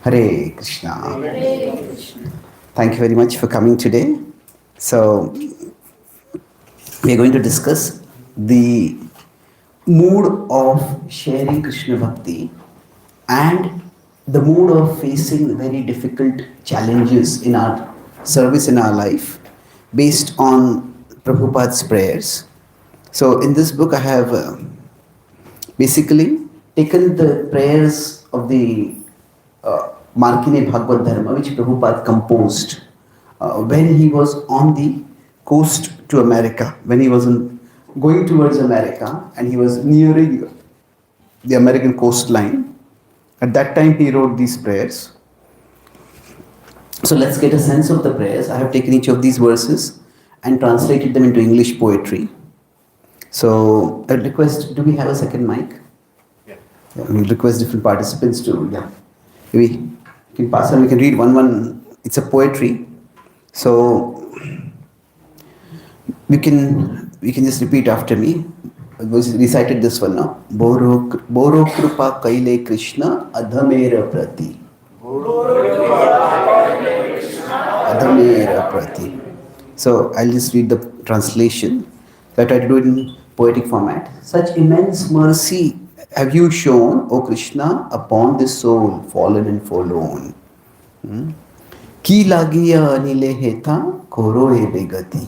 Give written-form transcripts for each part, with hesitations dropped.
Hare Krishna. Hare Krishna. Thank you very much for coming today. So, we are going to discuss the mood of sharing Krishna Bhakti and the mood of facing very difficult challenges in our service in our life based on Prabhupada's prayers. So, in this book, I have basically taken the prayers of the Markine Bhagavad Dharma, which Prabhupada composed when he was on the coast to America, when he was going towards America and he was nearing the American coastline. At that time, he wrote these prayers. So let's get a sense of the prayers. I have taken each of these verses and translated them into English poetry. So I request, do we have a second mic? Yeah, we'll request different participants to, maybe you can pass on, we can read one. It's a poetry. So we can just repeat after me. I recited this one now. Boro Krupa Kaile Krishna Adhamera Prati. Adhamera Prati. So I'll just read the translation. I try to do it in poetic format. Such immense mercy have you shown, O Krishna, upon this soul fallen and forlorn. Ki lagiya anile heta koro e begati.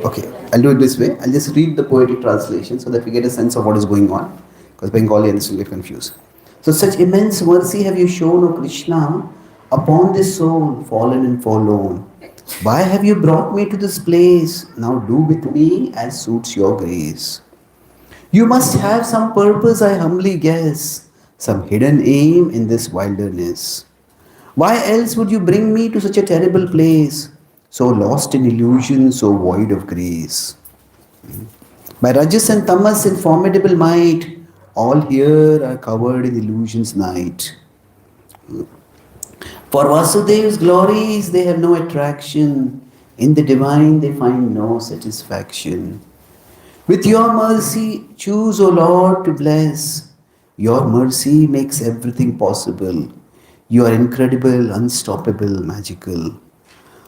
Okay, I'll do it this way. I'll just read the poetic translation so that we get a sense of what is going on. Because Bengali and this will get confused. So, such immense mercy have you shown, O Krishna, upon this soul fallen and forlorn. Why have you brought me to this place? Now do with me as suits your grace. You must have some purpose, I humbly guess, some hidden aim in this wilderness. Why else would you bring me to such a terrible place, so lost in illusion, so void of grace? By Rajas and Tamas in formidable might, all here are covered in illusion's night. For Vasudev's glories they have no attraction, in the divine they find no satisfaction. With your mercy, choose, O Lord, to bless. Your mercy makes everything possible. You are incredible, unstoppable, magical.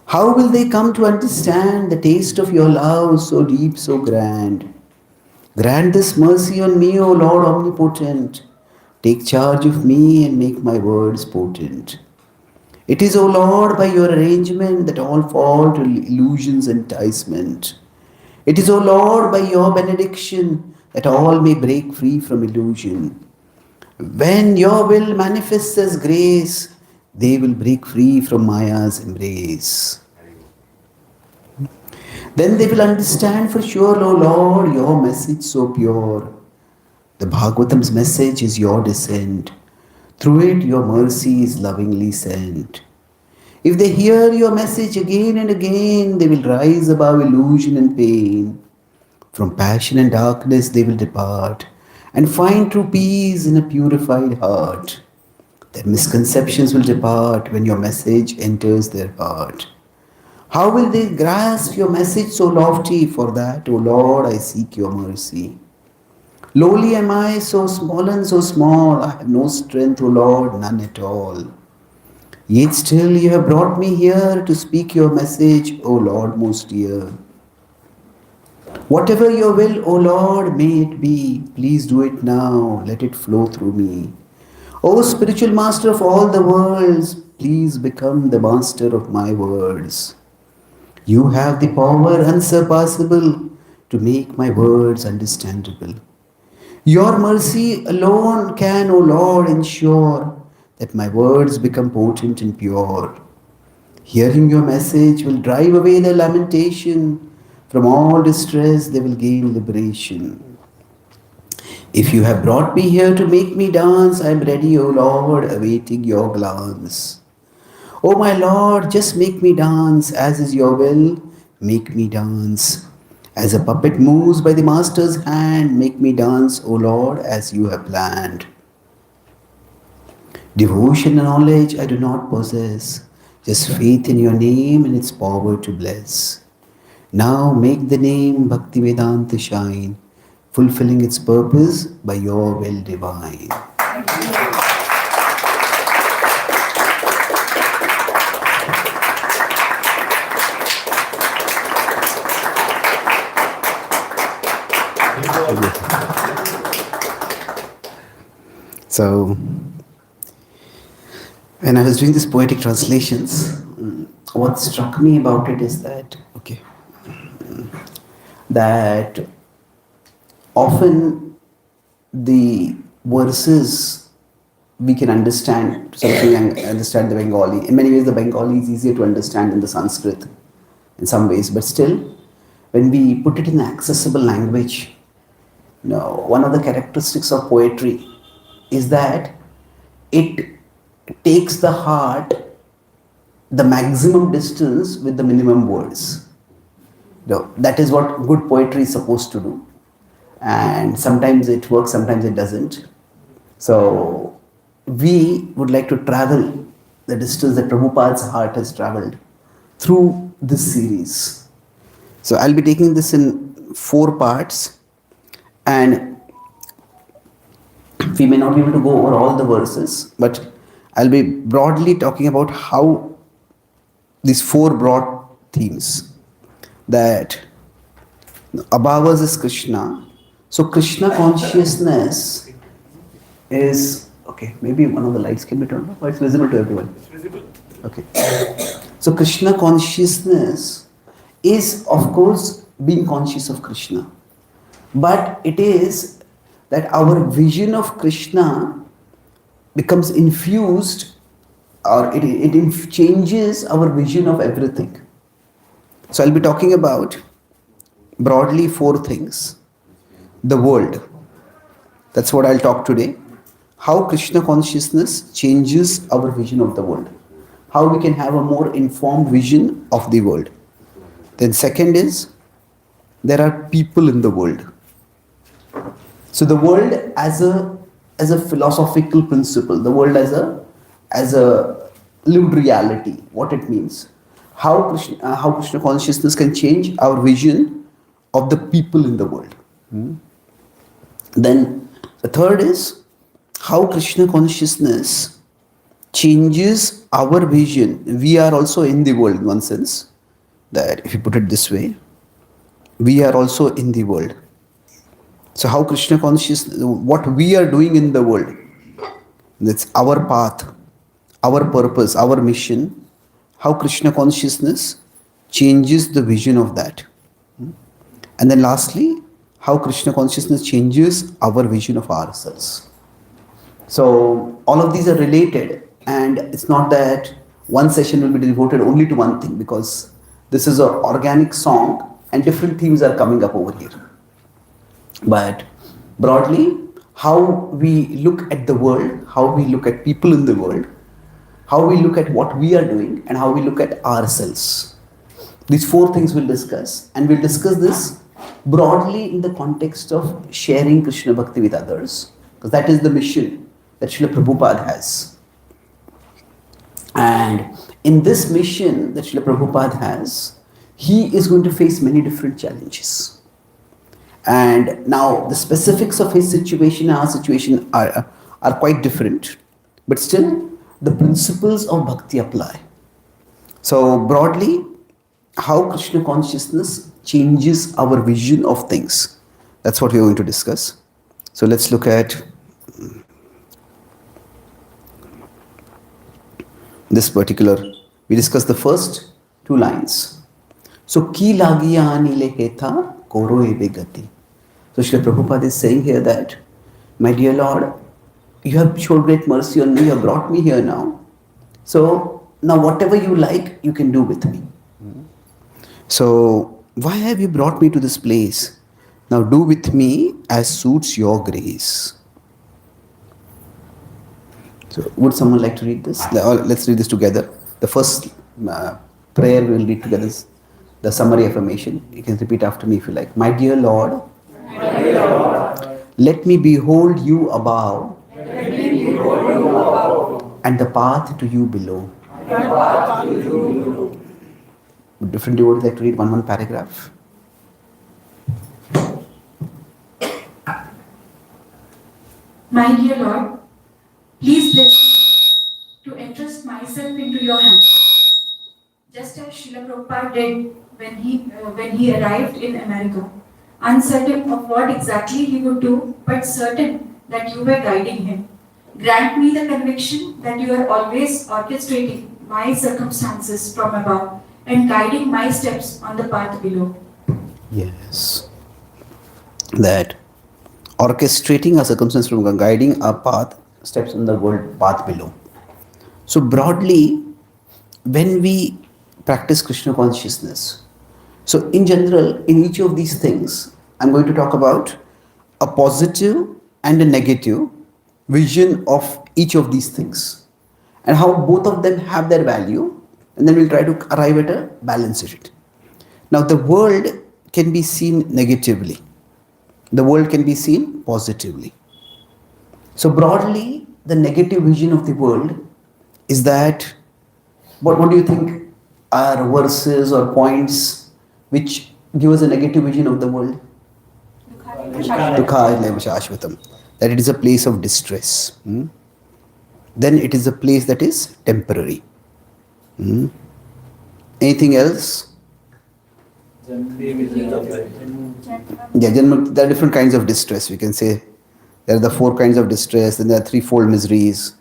How will they come to understand the taste of your love so deep, so grand? Grant this mercy on me, O Lord omnipotent. Take charge of me and make my words potent. It is, O Lord, by your arrangement that all fall to illusion's enticement. It is, O Lord, by your benediction that all may break free from illusion. When your will manifests as grace, they will break free from Maya's embrace. Then they will understand for sure, O Lord, your message so pure. The Bhagavatam's message is your descent. Through it, your mercy is lovingly sent. If they hear your message again and again, they will rise above illusion and pain. From passion and darkness, they will depart and find true peace in a purified heart. Their misconceptions will depart when your message enters their heart. How will they grasp your message so lofty? For that, O Lord, I seek your mercy. Lowly am I, so small and so small, I have no strength, O Lord, none at all. Yet still you have brought me here to speak your message, O Lord most dear. Whatever your will, O Lord, may it be, please do it now, let it flow through me. O spiritual master of all the worlds, please become the master of my words. You have the power unsurpassable to make my words understandable. Your mercy alone can, O Lord, ensure that my words become potent and pure. Hearing your message will drive away their lamentation. From all distress they will gain liberation. If you have brought me here to make me dance, I am ready, O Lord, awaiting your glance. O my Lord, just make me dance, as is your will, make me dance. As a puppet moves by the master's hand, make me dance, O Lord, as you have planned. Devotion and knowledge I do not possess, just faith in your name and its power to bless. Now make the name Bhaktivedanta shine, fulfilling its purpose by your will divine. So, when I was doing these poetic translations, what struck me about it is that, that often the verses we can understand to something and understand the Bengali. In many ways, the Bengali is easier to understand than the Sanskrit in some ways, but still, when we put it in accessible language, one of the characteristics of poetry is that it takes the heart the maximum distance with the minimum words. That is what good poetry is supposed to do. And sometimes it works, sometimes it doesn't. So we would like to travel the distance that Prabhupada's heart has traveled through this series. So I'll be taking this in 4 parts, and we may not be able to go over all the verses, but I'll be broadly talking about how these 4 broad themes, that above us is Krishna. So Krishna consciousness is, maybe one of the lights can be turned off, or it's visible to everyone? It's visible. Okay. So Krishna consciousness is, of course, being conscious of Krishna. But it is that our vision of Krishna becomes infused, or it changes our vision of everything. So I'll be talking about broadly 4 things. The world. That's what I'll talk today. How Krishna consciousness changes our vision of the world. How we can have a more informed vision of the world. Then second is, there are people in the world. So the world as a philosophical principle, the world as a lived reality, what it means. How Krishna consciousness can change our vision of the people in the world. Then the third is how Krishna consciousness changes our vision. We are also in the world in one sense, that if you put it this way, we are also in the world. So how Krishna consciousness, what we are doing in the world, that's our path, our purpose, our mission, how Krishna consciousness changes the vision of that. And then lastly, how Krishna consciousness changes our vision of ourselves. So all of these are related, and it's not that one session will be devoted only to one thing, because this is an organic song and different themes are coming up over here. But broadly, how we look at the world, how we look at people in the world, how we look at what we are doing, and how we look at ourselves. These 4 things we'll discuss, and we'll discuss this broadly in the context of sharing Krishna Bhakti with others, because that is the mission that Srila Prabhupada has. And in this mission that Srila Prabhupada has, he is going to face many different challenges. And now the specifics of his situation and our situation are quite different, but still the principles of bhakti apply. So broadly, how Krishna consciousness changes our vision of things. That's what we're going to discuss. So let's look at this particular. We discussed the first 2 lines. So ki lagiya nile hetha koro ebe gati. So Srila Prabhupada is saying here that, my dear Lord, you have showed great mercy on me, you have brought me here now. So now whatever you like, you can do with me. So why have you brought me to this place? Now do with me as suits your grace. So would someone like to read this? Let's read this together. The first prayer we will read together is the summary affirmation. You can repeat after me if you like. My dear Lord, let me behold you above, and the path to you below. Would different devotees like to read one paragraph? My dear Lord, please bless me to entrust myself into your hands, just as Srila Prabhupada did when he arrived in America, uncertain of what exactly he would do, but certain that you were guiding him. Grant me the conviction that you are always orchestrating my circumstances from above and guiding my steps on the path below. Yes. That orchestrating our circumstance from guiding our path, steps on the world path below. So broadly, when we practice Krishna consciousness, so in general, in each of these things, I'm going to talk about a positive and a negative vision of each of these things and how both of them have their value, and then we'll try to arrive at a balance in it. Now, the world can be seen negatively, the world can be seen positively. So, broadly, the negative vision of the world is that what do you think are verses or points which give us a negative vision of the world? Dukha ilaiva shashvatam. That it is a place of distress. Then it is a place that is temporary. Anything else? Yeah, there are different kinds of distress. We can say there are the 4 kinds of distress, then there are threefold miseries.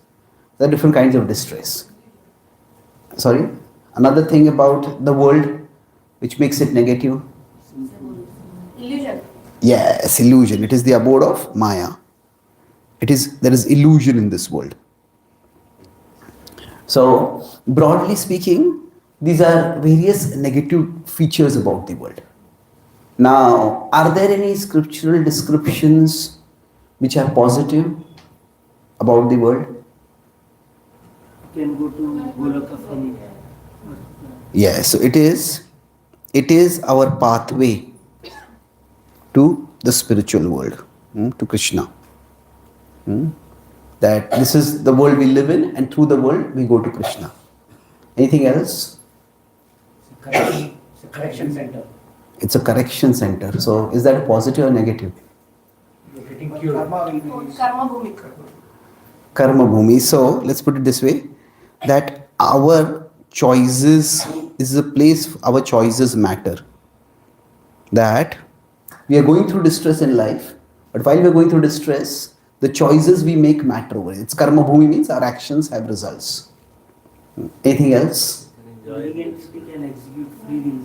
There are different kinds of distress. Sorry? Another thing about the world which makes it negative? Illusion. Yes, illusion. It is the abode of Maya. There is illusion in this world. So, broadly speaking, these are various negative features about the world. Now, are there any scriptural descriptions which are positive about the world? Can go to Goloka from. Yes, so it is our pathway to the spiritual world, to Krishna. That this is the world we live in, and through the world we go to Krishna. Anything else? It's a correction center. It's a correction center. So is that positive or negative? You're getting cured. Karma bhumi. Karma bhumi. So let's put it this way, that our choices, this is a place our choices matter. That we are going through distress in life, but while we are going through distress, the choices we make matter over it. It's karma bhumi, means our actions have results. Anything else? We can execute free will.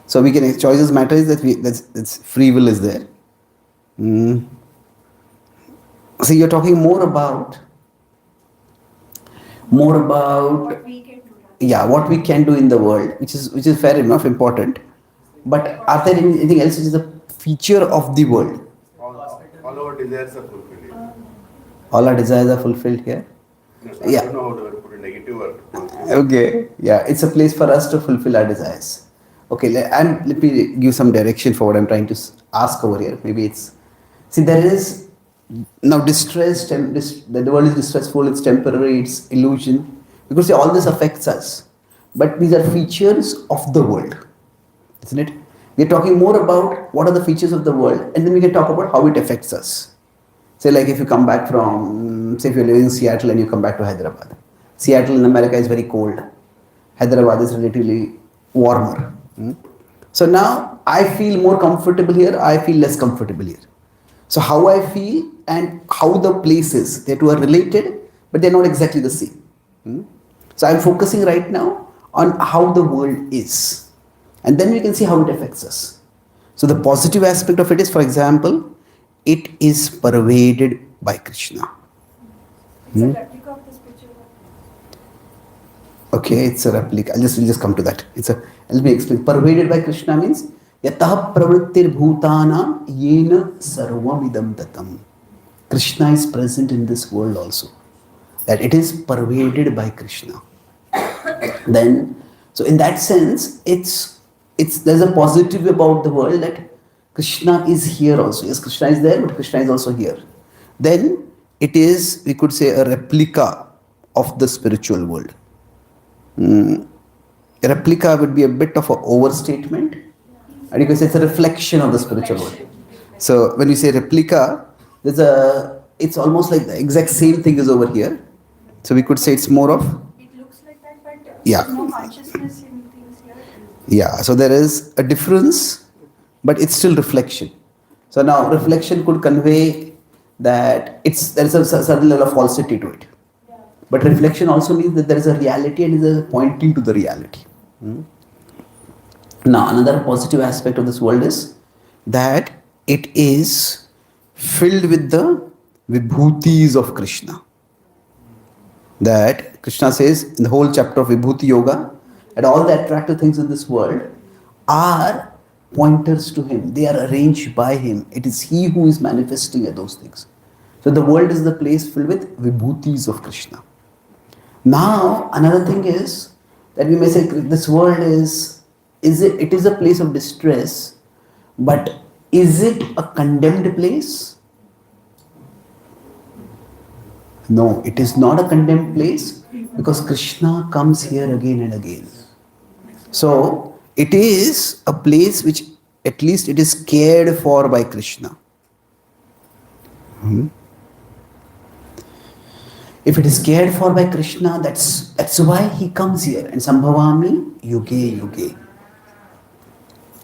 So we can, choices matter is that that's free will is there. So you're talking more about What we can do. yeah, what we can do in the world, which is fair enough, important. But are there anything else which is a feature of the world? All our desires are fulfilled. All our desires are fulfilled here. I Yeah. don't know how to put it, negative or positive. Okay. Yeah, it's a place for us to fulfill our desires. Okay, and let me give some direction for what I'm trying to ask over here. Maybe it's, see, there is now distress. The world is distressful. It's temporary. It's illusion. Because see, all this affects us, but these are features of the world, isn't it? We're talking more about what are the features of the world, and then we can talk about how it affects us. Say, like if you come back from, say, if you're living in Seattle and you come back to Hyderabad. Seattle in America is very cold. Hyderabad is relatively warmer. So now I feel more comfortable here. I feel less comfortable here. So how I feel and how the places, they two are related, but they're not exactly the same. So I'm focusing right now on how the world is, and then we can see how it affects us. So the positive aspect of it is, for example, it is pervaded by Krishna. It's a replica of the spiritual world. Okay, it's a replica. We'll just come to that. Let me explain. Pervaded by Krishna means yatah pravrittir bhutana yena sarvam idam tatam. Krishna is present in this world also. That it is pervaded by Krishna. Then, so in that sense, there's a positive about the world that Krishna is here also. Yes, Krishna is there, but Krishna is also here. Then it is, we could say, a replica of the spiritual world. A replica would be a bit of an overstatement, and you can say it's a reflection of the spiritual world. So when you say replica, there's a it's almost like the exact same thing is over here. So we could say it's more of, It looks like that, but yeah. there's no consciousness in things here. Yeah, so there is a difference, but it's still reflection. So now reflection could convey that there is a certain level of falsity to it. But reflection also means that there is a reality and is a pointing to the reality. Now another positive aspect of this world is that it is filled with the vibhutis of Krishna. That Krishna says in the whole chapter of Vibhuti Yoga, that all the attractive things in this world are pointers to him. They are arranged by him. It is he who is manifesting those things. So the world is the place filled with vibhutis of Krishna. Now another thing is that we may say this world it is a place of distress, but is it a condemned place? No, it is not a condemned place because Krishna comes here again and again. So it is a place which at least it is cared for by Krishna. If it is cared for by Krishna, that's why he comes here. And Sambhavami Yuge Yuge.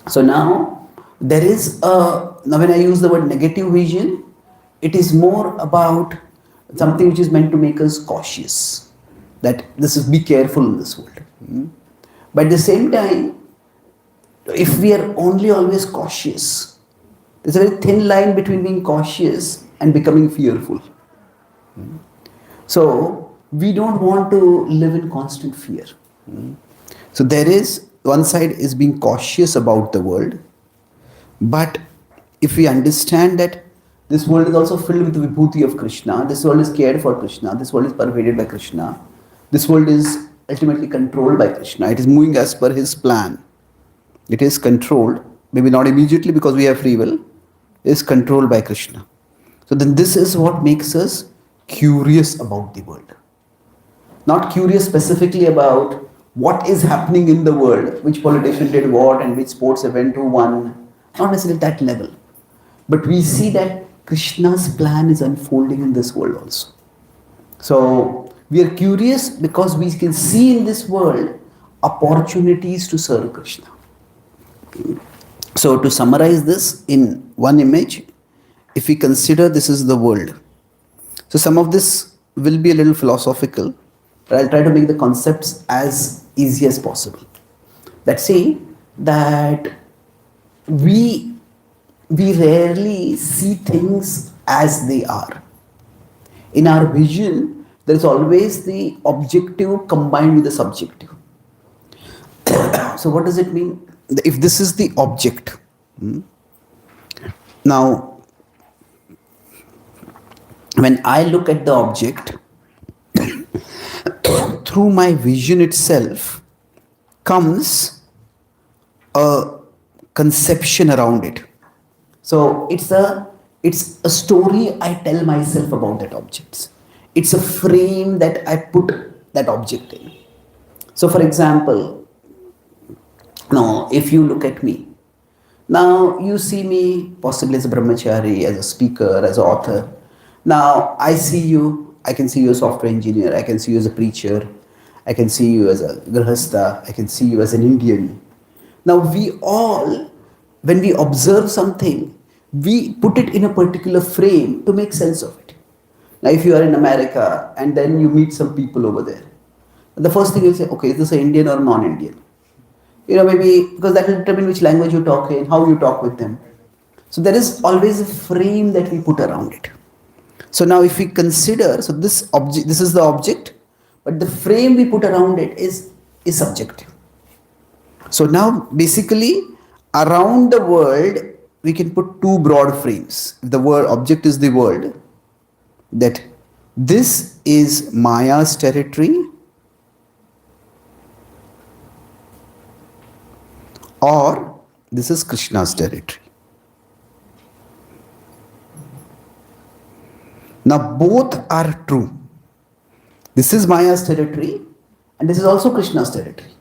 So now there is now when I use the word negative vision, it is more about something which is meant to make us cautious. That this is be careful in this world. But at the same time, if we are only always cautious, there's a very thin line between being cautious and becoming fearful. So we don't want to live in constant fear. So there is one side is being cautious about the world, but if we understand that this world is also filled with the vibhuti of Krishna, this world is cared for Krishna, this world is pervaded by Krishna, this world is ultimately controlled by Krishna, it is moving as per his plan. It is controlled, maybe not immediately because we have free will, it is controlled by Krishna. So then this is what makes us curious about the world. Not curious specifically about what is happening in the world, which politician did what and which sports event who won, not necessarily that level. But we see that Krishna's plan is unfolding in this world also. So we are curious because we can see in this world opportunities to serve Krishna. So to summarize this in one image, if we consider this is the world. So some of this will be a little philosophical, but I'll try to make the concepts as easy as possible. Let's say that we rarely see things as they are. In our vision, there is always the objective combined with the subjective. So what does it mean? If this is the object, now when I look at the object, through my vision itself comes a conception around it. So it's a story I tell myself about that object. It's a frame that I put that object in. So for example, now if you look at me, now you see me possibly as a brahmachari, as a speaker, as an author. Now I see you, I can see you as a software engineer, I can see you as a preacher, I can see you as a grahastha, I can see you as an Indian. Now we all, when we observe something, we put it in a particular frame to make sense of it. Now if you are in America and then you meet some people over there, the first thing you say, okay, is this an Indian or non-Indian? Maybe because that will determine which language you talk in, how you talk with them. So there is always a frame that we put around it. So now if we consider, so this is the object, but the frame we put around it is subjective. So now basically around the world, we can put two broad frames. If the word object is the world, that this is Maya's territory or this is Krishna's territory. Now both are true. This is Maya's territory and this is also Krishna's territory.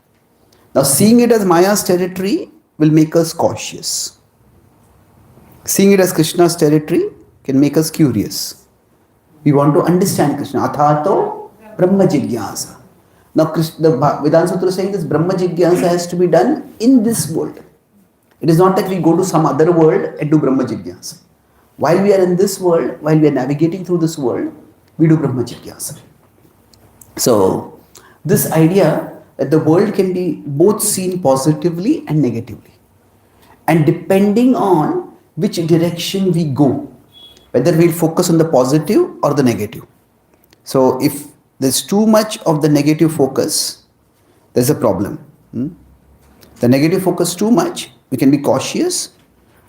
Now seeing it as Maya's territory will make us cautious. Seeing it as Krishna's territory can make us curious. We want to understand Krishna. Athato Brahma Jigyasa. Now, the Vedanta Sutra is saying this Brahma Jigyasa has to be done in this world. It is not that we go to some other world and do Brahma Jigyasa. While we are in this world, while we are navigating through this world, we do Brahma Jigyasa. So, this idea that the world can be both seen positively and negatively. And depending on which direction we go, whether we'll focus on the positive or the negative. So, if there's too much of the negative focus, there's a problem. The negative focus too much, we can be cautious,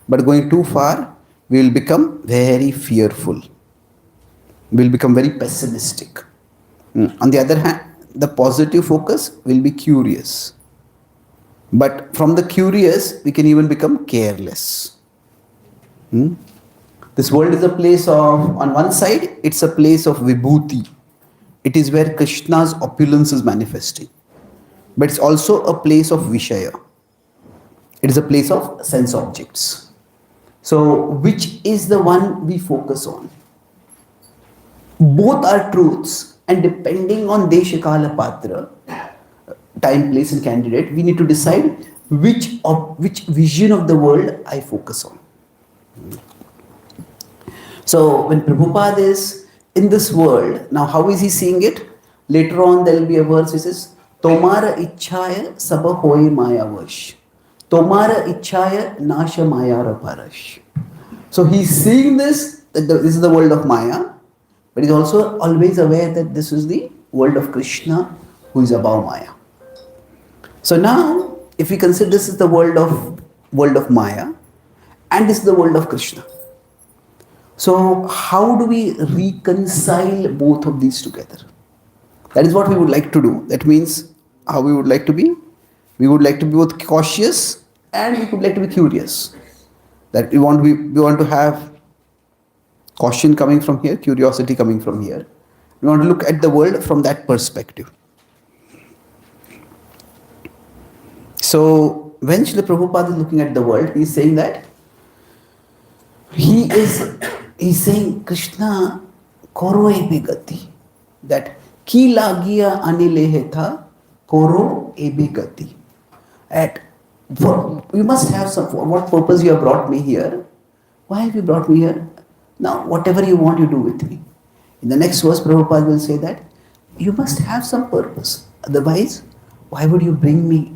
but going too far, we will become very fearful. We will become very pessimistic. On the other hand, the positive focus will be curious. But from the curious, we can even become careless. This world is a place of, on one side, it's a place of vibhuti. It is where Krishna's opulence is manifesting. But it's also a place of vishaya. It is a place of sense objects. So, which is the one we focus on? Both are truths, and depending on Deshakala Patra, time, place, and candidate, we need to decide which vision of the world I focus on. So, when Prabhupada is in this world, now how is he seeing it? Later on, there will be a verse which says, Tomara ichhaya sabha hoye maya vash. Tomara ichhaya nasha mayara parash. So he's seeing this, that this is the world of Maya, but he's also always aware that this is the world of Krishna who is above Maya. So now, if we consider this is the world of Maya, and this is the world of Krishna. So how do we reconcile both of these together? That is what we would like to do. That means how we would like to be. We would like to be both cautious and we would like to be curious. That we want to have caution coming from here, curiosity coming from here. We want to look at the world from that perspective. So when Srila Prabhupada is looking at the world, he is saying that he's saying Krishna koro ebe gati. That ki lagiya anilehe tha koro ebe gati. You must have some, for what purpose you have brought me here? Why have you brought me here? Now, whatever you want, you do with me. In the next verse, Prabhupada will say that you must have some purpose. Otherwise, why would you bring me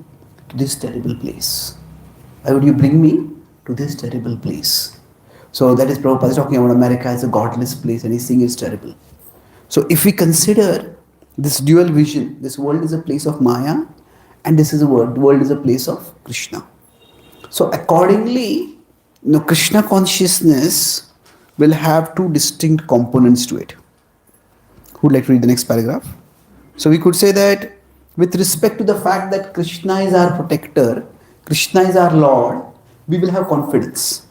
to this terrible place? Why would you bring me to this terrible place? So that is Prabhupada is talking about America as a godless place and he's saying it's terrible. So if we consider this dual vision, this world is a place of Maya and this is a world is a place of Krishna. So accordingly, Krishna consciousness will have two distinct components to it. Who would like to read the next paragraph? So we could say that with respect to the fact that Krishna is our protector, Krishna is our Lord, we will have confidence.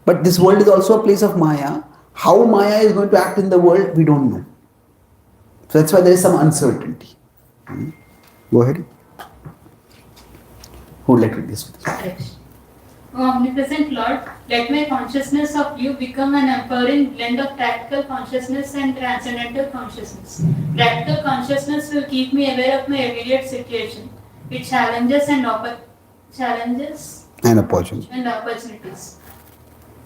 But this world is also a place of Maya. How Maya is going to act in the world, we don't know. So that's why there is some uncertainty. Go ahead. Who would like to read this? O Omnipresent Lord, let my consciousness of you become an empowering blend of practical consciousness and transcendental consciousness. Practical consciousness will keep me aware of my immediate situation, its challenges and opportunities.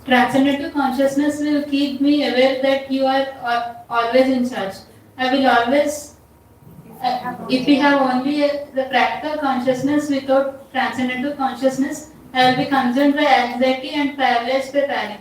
Transcendental consciousness will keep me aware that you are always in charge. I will always, if we have only the practical consciousness without transcendental consciousness, I will be consumed by anxiety and paralyzed by panic.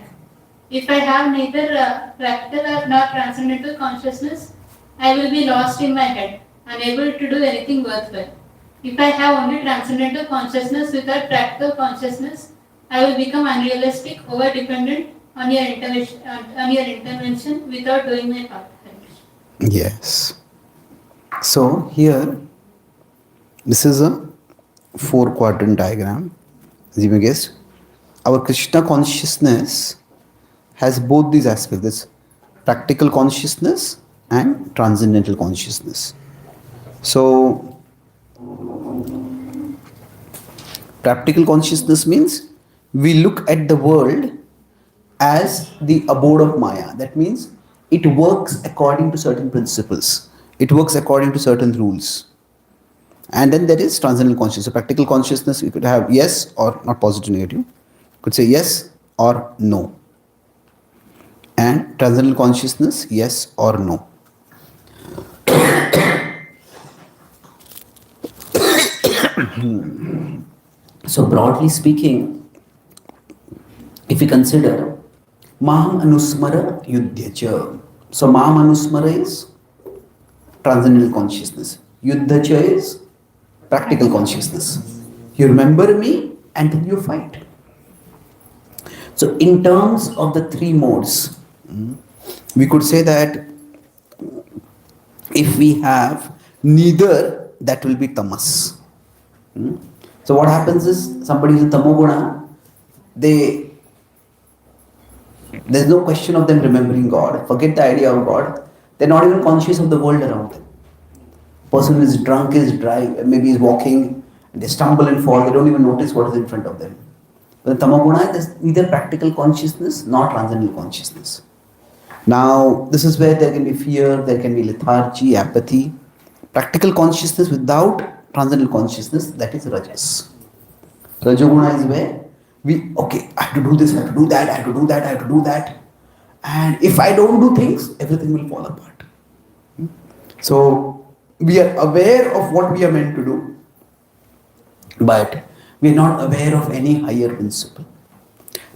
If I have neither practical nor transcendental consciousness, I will be lost in my head, unable to do anything worthwhile. If I have only transcendental consciousness without practical consciousness, I will become unrealistic, over-dependent on your intervention without doing my part. Yes. So here, this is a 4-quadrant diagram. As you may guess, our Krishna consciousness has both these aspects, this practical consciousness and transcendental consciousness. So, practical consciousness means we look at the world as the abode of Maya. That means it works according to certain principles. It works according to certain rules. And then there is transcendental consciousness. So practical consciousness, you could have yes or not, positive, negative. You could say yes or no. And transcendental consciousness, yes or no. So broadly speaking, if we consider Maham Anusmara Yudhyacha. So Maham Anusmara is transcendental consciousness. Yudhacha is practical consciousness. You remember me and then you fight. So in terms of the three modes, we could say that if we have neither, that will be tamas. So what happens is somebody is in tamoguna, there's no question of them remembering God. Forget the idea of God. They're not even conscious of the world around them. Person who is drunk is maybe is walking, they stumble and fall, they don't even notice what is in front of them. But the tamoguna is neither practical consciousness nor transcendental consciousness. Now, this is where there can be fear, there can be lethargy, apathy. Practical consciousness without transcendental consciousness, that is rajas. Rajoguna is where I have to do this, I have to do that, I have to do that, I have to do that. And if I don't do things, everything will fall apart. So, we are aware of what we are meant to do, but we are not aware of any higher principle.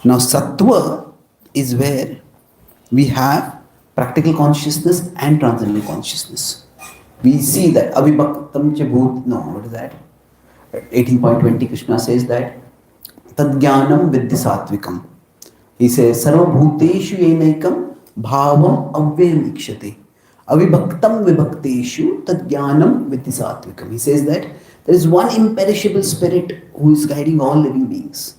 Now, sattva is where we have practical consciousness and transcendental consciousness. We see that avibhaktam cha bhut, no, what is that? 18.20 Krishna says that tadjnanam vidhi satvikam. He says sarva bhuteshu yenaikam bhavam avyayam ikshate. Avibhaktam vibhakteshu tadjnanam vidhi satvikam. He says that there is one imperishable spirit who is guiding all living beings.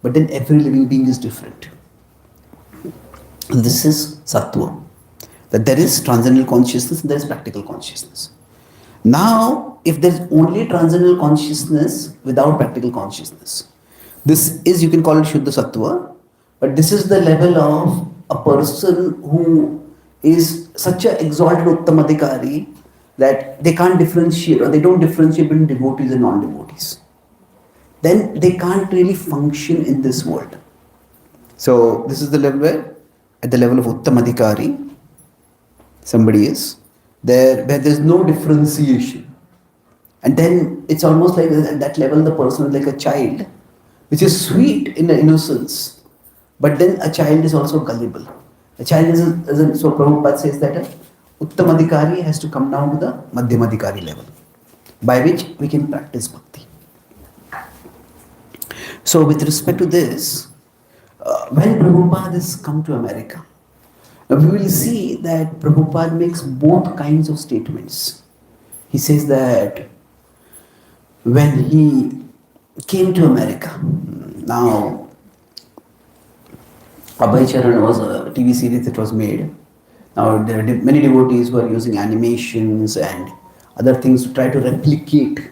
But then every living being is different. This is sattva. That there is transcendental consciousness and there is practical consciousness. Now, if there is only transcendental consciousness without practical consciousness, this is, you can call it Shuddha Sattva, but this is the level of a person who is such an exalted Uttamadhikari that they can't differentiate, or they don't differentiate between devotees and non-devotees. Then they can't really function in this world. So this is the level where, at the level of Uttamadhikari, somebody is there where there's no differentiation. And then it's almost like at that level the person is like a child, which is sweet in the innocence. But then a child is also gullible. A child isn't, so Prabhupada says that Uttamadhikari has to come down to the Madhyamadhikari level, by which we can practice bhakti. So with respect to this, when Prabhupada has come to America, we will see that Prabhupada makes both kinds of statements. He says that when he came to America, now Chaitanya Charan was a TV series that was made. Now there are many devotees who are using animations and other things to try to replicate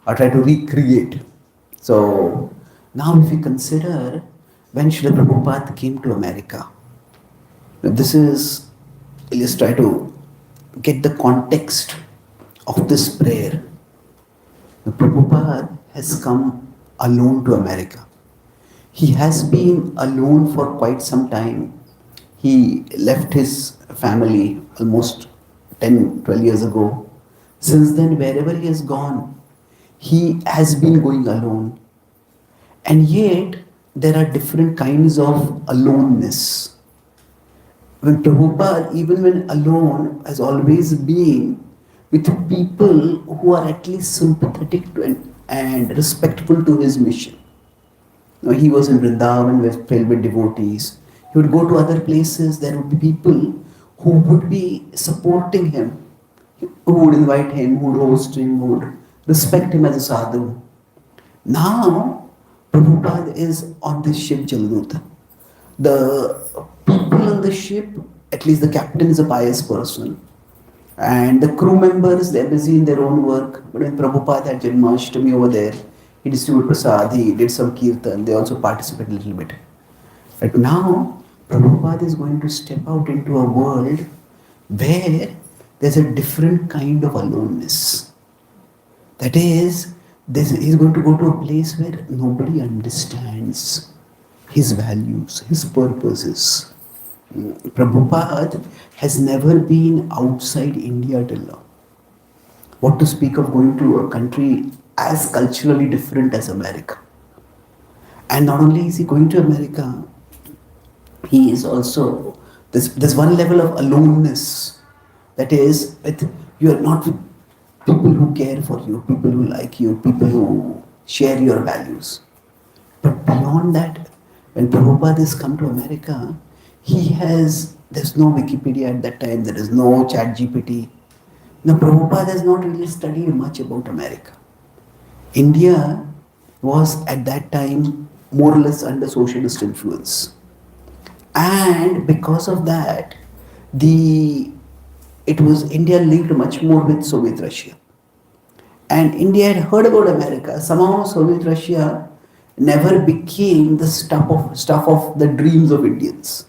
or try to recreate. So now if we consider when Srila Prabhupada came to America, let's try to get the context of this prayer. Prabhupada has come alone to America. He has been alone for quite some time. He left his family almost 10, 12 years ago. Since then, wherever he has gone, he has been going alone. And yet, there are different kinds of aloneness. When Prabhupada, even when alone, has always been with people who are at least sympathetic to and respectful to his mission. Now, he was in Vrindavan filled with devotees. He would go to other places, there would be people who would be supporting him, who would invite him, who would host him, who would respect him as a sadhu. Now, Prabhupada is on this ship Jaladuta. The people on the ship, at least the captain is a pious person. And the crew members, they're busy in their own work. But when Prabhupada had Janmashtami over there, he distributed prasad, he did some kirtan, they also participated a little bit. But now, Prabhupada is going to step out into a world where there's a different kind of aloneness. That is, he's going to go to a place where nobody understands his values, his purposes. Prabhupada has never been outside India till now. What to speak of going to a country as culturally different as America? And not only is he going to America, he is also, there's one level of aloneness. That is, you are not with people who care for you, people who like you, people who share your values. But beyond that, when Prabhupada has come to America, there's no Wikipedia at that time, there is no chat GPT. Now Prabhupada has not really studied much about America. India was at that time more or less under socialist influence. And because of that, India linked much more with Soviet Russia. And India had heard about America. Somehow Soviet Russia never became the stuff of the dreams of Indians.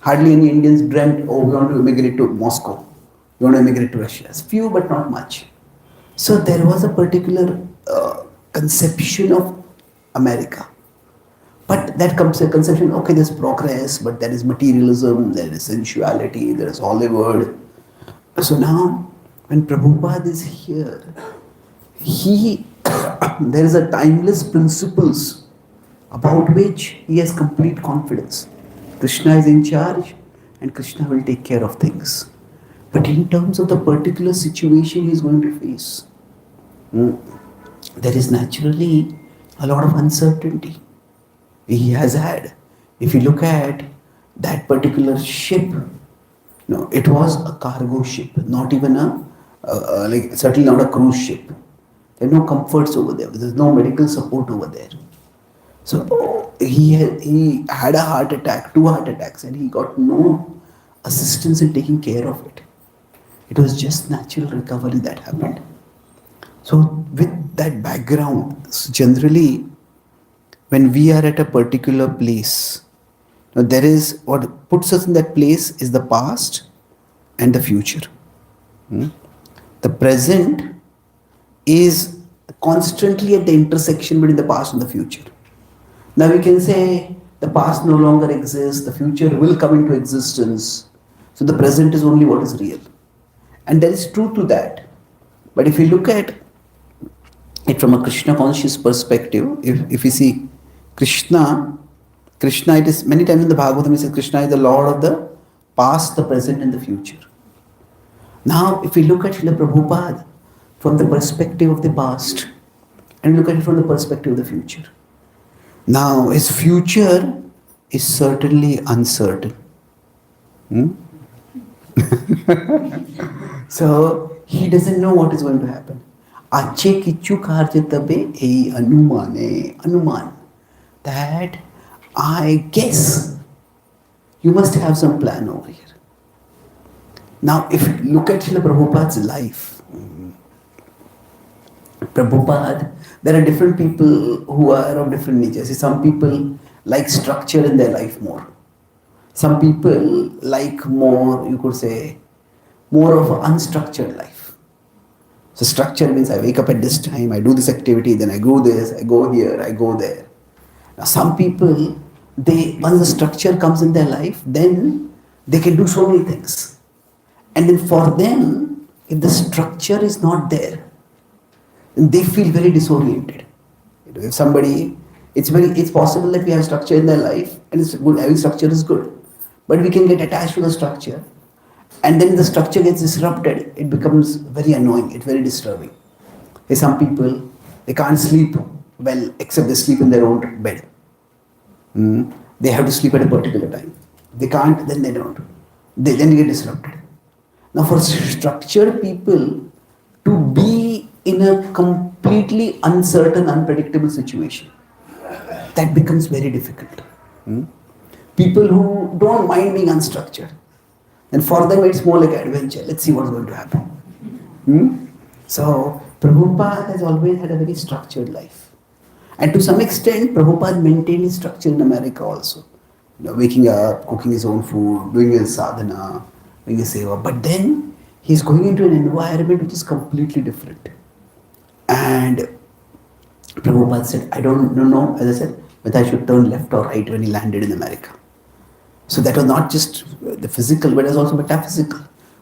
Hardly any Indians dreamt, oh, we want to immigrate to Moscow, we want to immigrate to Russia. It's few but not much. So there was a particular conception of America. But that comes a conception, okay, there's progress, but there is materialism, there is sensuality, there is Hollywood. So now, when Prabhupada is here, there is a timeless principles about which he has complete confidence. Krishna is in charge and Krishna will take care of things. But in terms of the particular situation he is going to face, there is naturally a lot of uncertainty. He has had. If you look at that particular ship, no, it was a cargo ship, not even certainly not a cruise ship. There are no comforts over there. There's no medical support over there. So he had a heart attack, 2 heart attacks, and he got no assistance in taking care of it. It was just natural recovery that happened. So with that background, generally, when we are at a particular place, now there is what puts us in that place is the past and the future. The present is constantly at the intersection between the past and the future. Now we can say the past no longer exists, the future will come into existence. So the present is only what is real. And there is truth to that. But if you look at it from a Krishna conscious perspective, if you see Krishna, it is many times in the Bhagavatam, he says Krishna is the Lord of the past, the present and the future. Now, if we look at Srila Prabhupada from the perspective of the past and look at it from the perspective of the future. Now, his future is certainly uncertain. So, he doesn't know what is going to happen. Ache kichu karjatabe ei anuman. That I guess you must have some plan over here. Now, if you look at Srila Prabhupada's life, Prabhupada, there are different people who are of different natures. See, some people like structure in their life more. Some people like more, you could say, more of an unstructured life. So structure means I wake up at this time, I do this activity, then I go this, I go here, I go there. Now some people, once the structure comes in their life, then they can do so many things. And then for them, if the structure is not there, then they feel very disoriented. If somebody, it's possible that we have structure in their life and it's good, having structure is good. But we can get attached to the structure and then the structure gets disrupted, it becomes very annoying, it's very disturbing. Some people, they can't sleep well except they sleep in their own bed. They have to sleep at a particular time. They can't, then they don't. Then they get disrupted. Now for structured people to be in a completely uncertain, unpredictable situation, that becomes very difficult. People who don't mind being unstructured, then for them it's more like adventure. Let's see what's going to happen. So Prabhupada has always had a very structured life. And to some extent, Prabhupada maintained his structure in America also. Waking up, cooking his own food, doing his sadhana, doing the seva. But then he's going into an environment which is completely different. And Prabhupada said, I don't know, as I said, whether I should turn left or right when he landed in America. So that was not just the physical, but it was also metaphysical.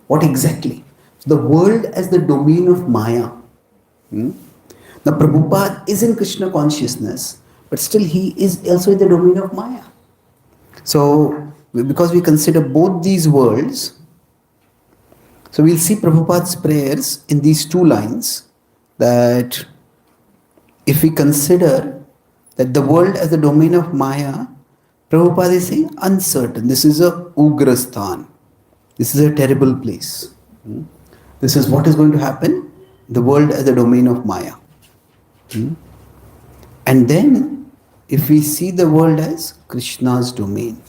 What exactly? The world as the domain of Maya. Hmm? Now Prabhupada is in Krishna consciousness, but still he is also in the domain of Maya. So because we consider both these worlds, so we'll see Prabhupada's prayers in these two lines, that if we consider that the world as the domain of Maya, Prabhupada is saying uncertain. This is a Ugrasthan. This is a terrible place. This is what is going to happen. The world as a domain of Maya. And then, if we see the world as Krishna's domain,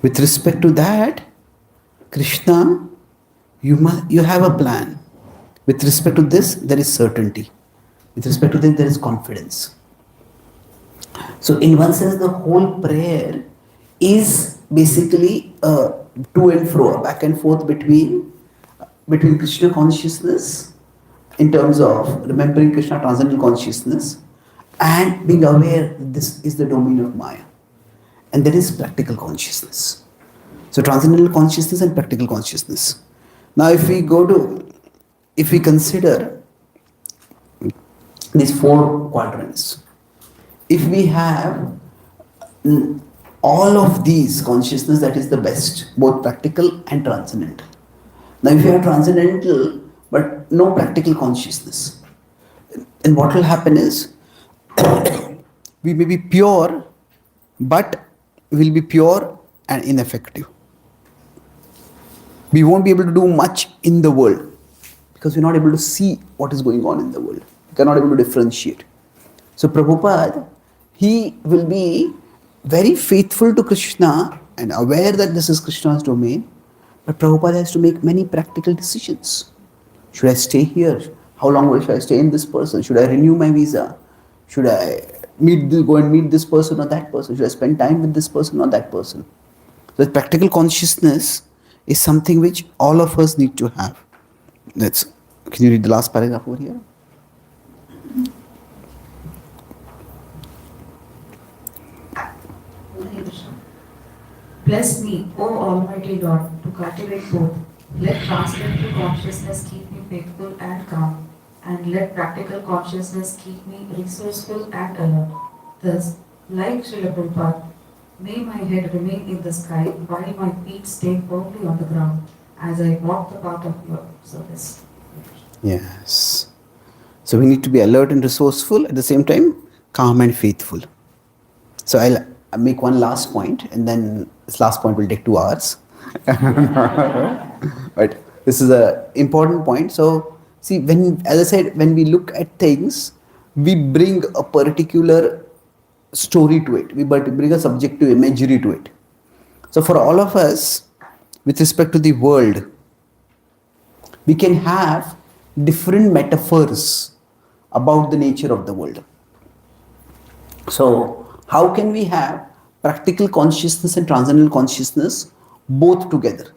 with respect to that, Krishna, you have a plan. With respect to this, there is certainty. With respect to this, there is confidence. So in one sense, the whole prayer is basically a to and fro, a back and forth between Krishna consciousness, in terms of remembering Krishna transcendental consciousness, and being aware that this is the domain of Maya. And there is practical consciousness. So transcendental consciousness and practical consciousness. Now if we consider these four quadrants, if we have all of these consciousness, that is the best, both practical and transcendental. Now if you have transcendental but no practical consciousness, then what will happen is we may be pure, but will be pure and ineffective. We won't be able to do much in the world because we're not able to see what is going on in the world. We cannot able to differentiate. So Prabhupada, he will be very faithful to Krishna and aware that this is Krishna's domain, but Prabhupada has to make many practical decisions. Should I stay here? How long should I stay in this person? Should I renew my visa? Should I go and meet this person or that person? Should I spend time with this person or that person? So practical consciousness is something which all of us need to have. Can you read the last paragraph over here? Bless me, O Almighty Lord, to cultivate both. Let transcendental consciousness keep me faithful and calm, and let practical consciousness keep me resourceful and alert. Thus, like Srila Prabhupada, may my head remain in the sky while my feet stay firmly on the ground as I walk the path of your service. Yes. So we need to be alert and resourceful, at the same time calm and faithful. So I'll make one last point, and then this last point will take 2 hours. But this is an important point. So see, as I said, when we look at things, we bring a particular story to it. We bring a subjective imagery to it. So for all of us, with respect to the world, we can have different metaphors about the nature of the world. So how can we have practical consciousness and transcendental consciousness both together?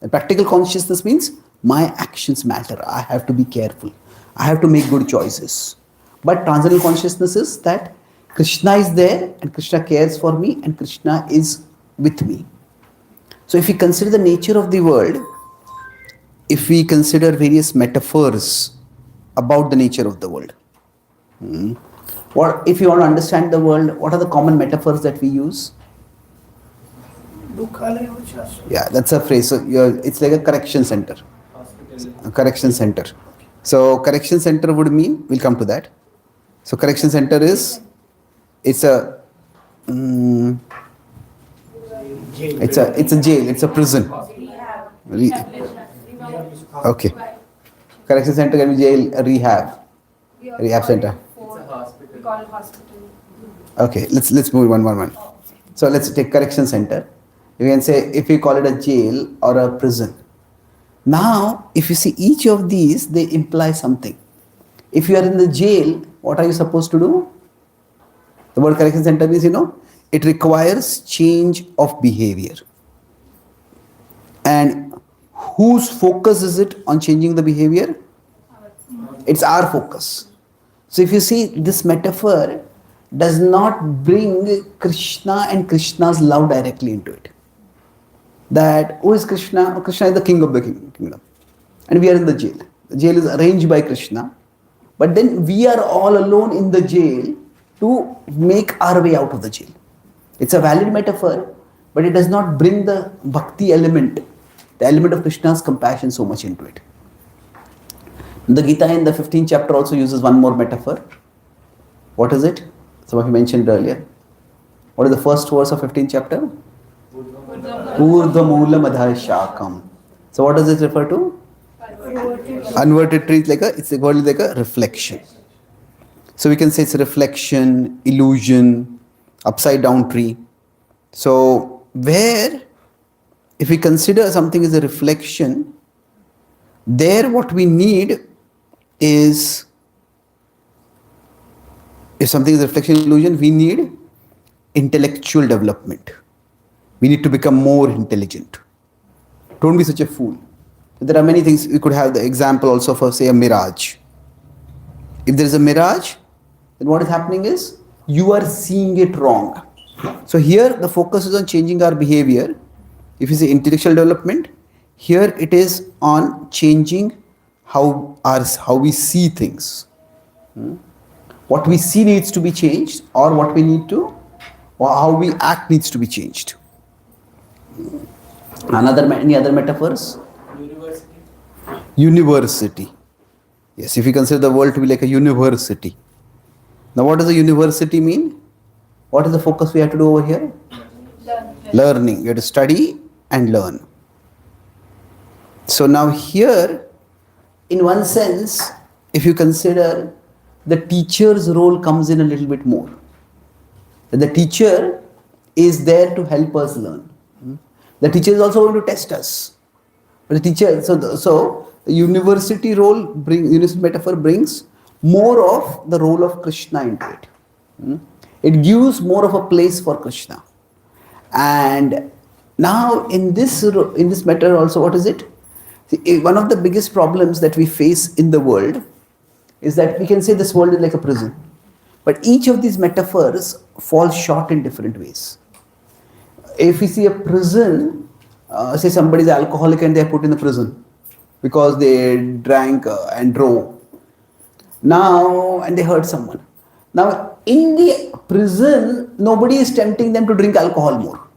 The practical consciousness means my actions matter. I have to be careful. I have to make good choices. But transcendental consciousness is that Krishna is there and Krishna cares for me and Krishna is with me. So if we consider the nature of the world, if we consider various metaphors about the nature of the world, what if you want to understand the world, what are the common metaphors that we use? Yeah, that's a phrase. So it's like a correction center. A correction center. So correction center would mean, we'll come to that. So correction center is, it's a jail, it's a prison. Okay. Correction center can be jail, a rehab center. We call it hospital. Okay, let's move one. So let's take correction center. You can say, if we call it a jail or a prison. Now, if you see each of these, they imply something. If you are in the jail, what are you supposed to do? The word correction center means, it requires change of behavior. And whose focus is it on changing the behavior? It's our focus. So if you see, this metaphor does not bring Krishna and Krishna's love directly into it. That who is Krishna? Krishna is the king of the kingdom. And we are in the jail. The jail is arranged by Krishna. But then we are all alone in the jail to make our way out of the jail. It's a valid metaphor, but it does not bring the bhakti element, the element of Krishna's compassion so much into it. The Gita in the 15th chapter also uses one more metaphor. What is it? Some of you mentioned earlier. What is the first verse of 15th chapter? Urdhva Moola Madhya Shakam. So what does it refer to? Unverted tree is it's like a reflection. So we can say it's a reflection, illusion, upside down tree. So where, if we consider something as a reflection, there what we need is, if something is a reflection, illusion, we need intellectual development. We need to become more intelligent. Don't be such a fool. There are many things. We could have the example also for, say, a mirage. If there is a mirage, then what is happening is you are seeing it wrong. So here the focus is on changing our behavior. If you say intellectual development, here it is on changing how we see things. What we see needs to be changed, or what we need to, or how we act needs to be changed. Any other metaphors? University. Yes, if you consider the world to be like a university. Now what does a university mean? What is the focus we have to do over here? Learning. You have to study and learn. So now here, in one sense, if you consider, the teacher's role comes in a little bit more. The teacher is there to help us learn. The teacher is also going to test us. But the teacher, so the university university metaphor brings more of the role of Krishna into it. It gives more of a place for Krishna. And now in this matter also, what is it? See, one of the biggest problems that we face in the world is that we can say this world is like a prison. But each of these metaphors falls short in different ways. If we see a prison, say somebody is alcoholic and they are put in the prison because they drank and drove. Now, and they hurt someone. Now, in the prison, nobody is tempting them to drink alcohol more.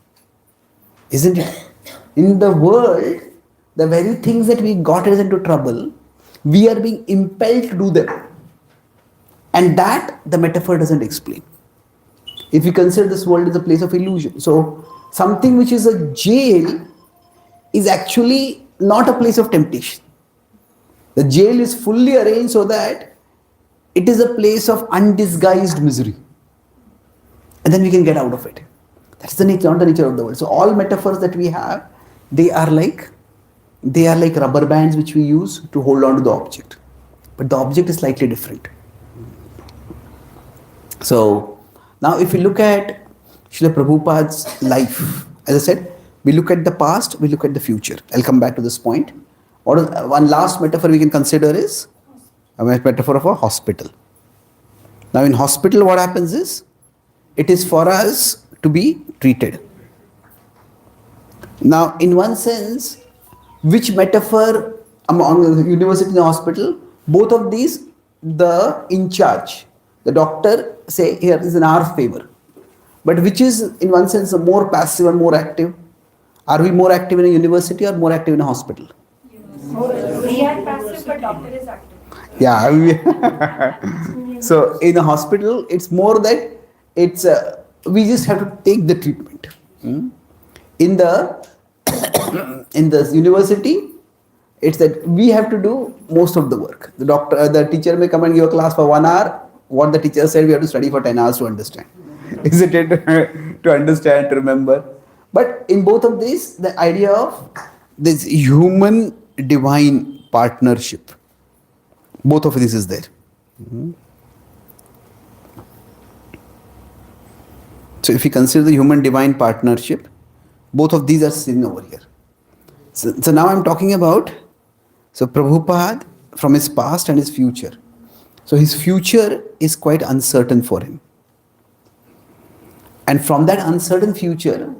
Isn't it? In the world, the very things that we got us into trouble, we are being impelled to do them. And that the metaphor doesn't explain. If you consider this world as a place of illusion. So, something which is a jail is actually not a place of temptation. The jail is fully arranged so that it is a place of undisguised misery. And then we can get out of it. That's the nature, not the nature of the world. So all metaphors that we have, they are like rubber bands which we use to hold on to the object. But the object is slightly different. So now if we look at Srila Prabhupada's life, as I said, we look at the past, we look at the future. I'll come back to this point. One last metaphor we can consider is a metaphor of a hospital. Now in hospital what happens is, it is for us to be treated. Now in one sense, which metaphor among the university and the hospital, both of these, the in charge, the doctor say here is in our favor. But which is in one sense more passive and more active? Are we more active in a university or more active in a hospital? We are passive, but doctor is active. Yeah. So in a hospital, it's more that it's we just have to take the treatment. In the in the university, it's that we have to do most of the work. The teacher may come and give a class for 1 hour. What the teacher said, we have to study for 10 hours to understand. Isn't it? To understand, to remember. But in both of these, the idea of this human divine partnership, both of this is there. So if you consider the human divine partnership, both of these are seen over here. So now I'm talking about Prabhupada from his past and his future. So his future is quite uncertain for him. And from that uncertain future,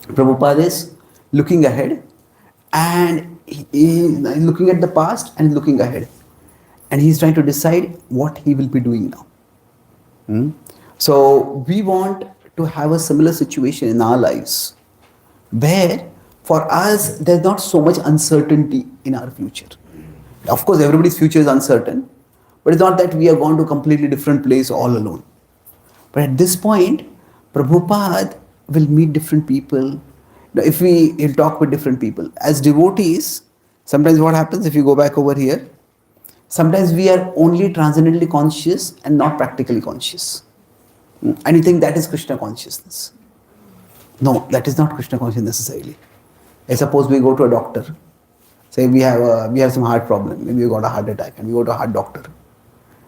Prabhupada is looking ahead and he is looking at the past and looking ahead. And he's trying to decide what he will be doing now. So we want to have a similar situation in our lives where for us there's not so much uncertainty in our future. Of course, everybody's future is uncertain, but it's not that we are going to a completely different place all alone. But at this point, Prabhupada will meet different people. If he'll talk with different people. As devotees, sometimes what happens if you go back over here, sometimes we are only transcendently conscious and not practically conscious. And you think that is Krishna consciousness. No, that is not Krishna consciousness necessarily. I suppose we go to a doctor. Say we have some heart problem. Maybe we got a heart attack and we go to a heart doctor.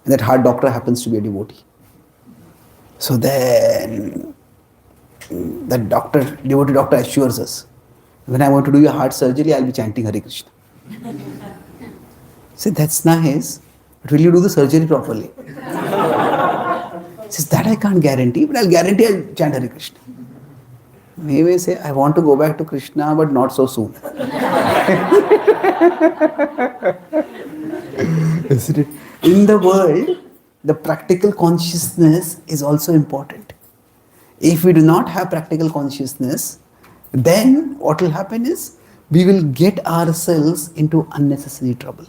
And that heart doctor happens to be a devotee. So then that devotee doctor assures us, when I want to do your heart surgery, I'll be chanting Hare Krishna. Say, that's nice, but will you do the surgery properly? Says, that I can't guarantee, but I'll guarantee I'll chant Hare Krishna. He may say, I want to go back to Krishna, but not so soon. Isn't it? In the world, the practical consciousness is also important. If we do not have practical consciousness, then what will happen is we will get ourselves into unnecessary trouble.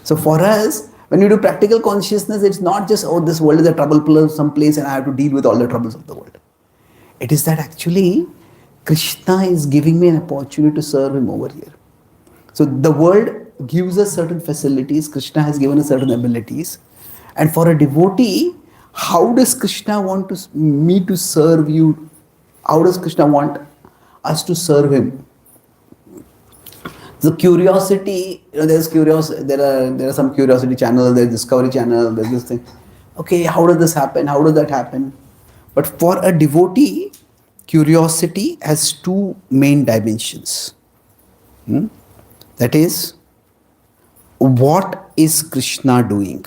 So for us, when you do practical consciousness, it's not just, oh, this world is a trouble someplace and I have to deal with all the troubles of the world. It is that actually Krishna is giving me an opportunity to serve him over here. So the world gives us certain facilities, Krishna has given us certain abilities. And for a devotee, how does Krishna want me to serve you? How does Krishna want us to serve him? The curiosity, there are some curiosity channels, there's Discovery channel, there's this thing. Okay, how does this happen? How does that happen? But for a devotee, curiosity has two main dimensions. That is, what is Krishna doing?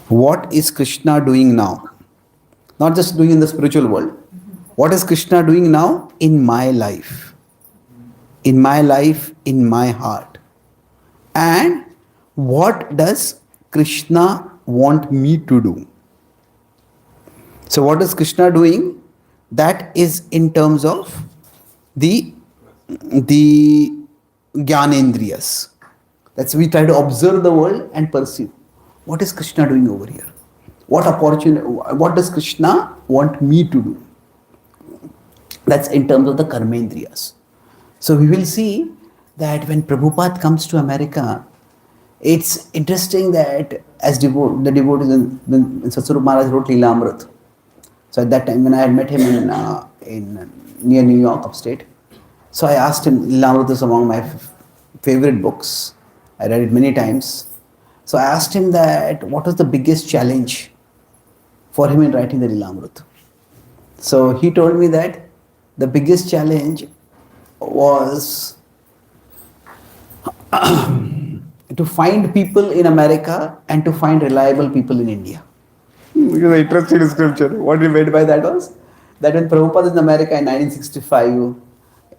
What is Krishna doing now? Not just doing in the spiritual world. What is Krishna doing now in my life? In my life, in my heart. And what does Krishna want me to do? So what is Krishna doing? That is in terms of the Gyanendriyas. That's we try to observe the world and perceive. What is Krishna doing over here? What does Krishna want me to do? That's in terms of the Karmendriyas. So we will see that when Prabhupada comes to America, it's interesting that as the devotees when Satsarup Maharaj wrote Leela Amrit. So at that time when I had met him in near New York, upstate, so I asked him, Leela Amrit is among my favorite books. I read it many times. So I asked him that what was the biggest challenge for him in writing the Leela Amrit. So he told me that the biggest challenge was to find people in America and to find reliable people in India. Because an interesting scripture. What he meant by that was that when Prabhupada was in America in 1965,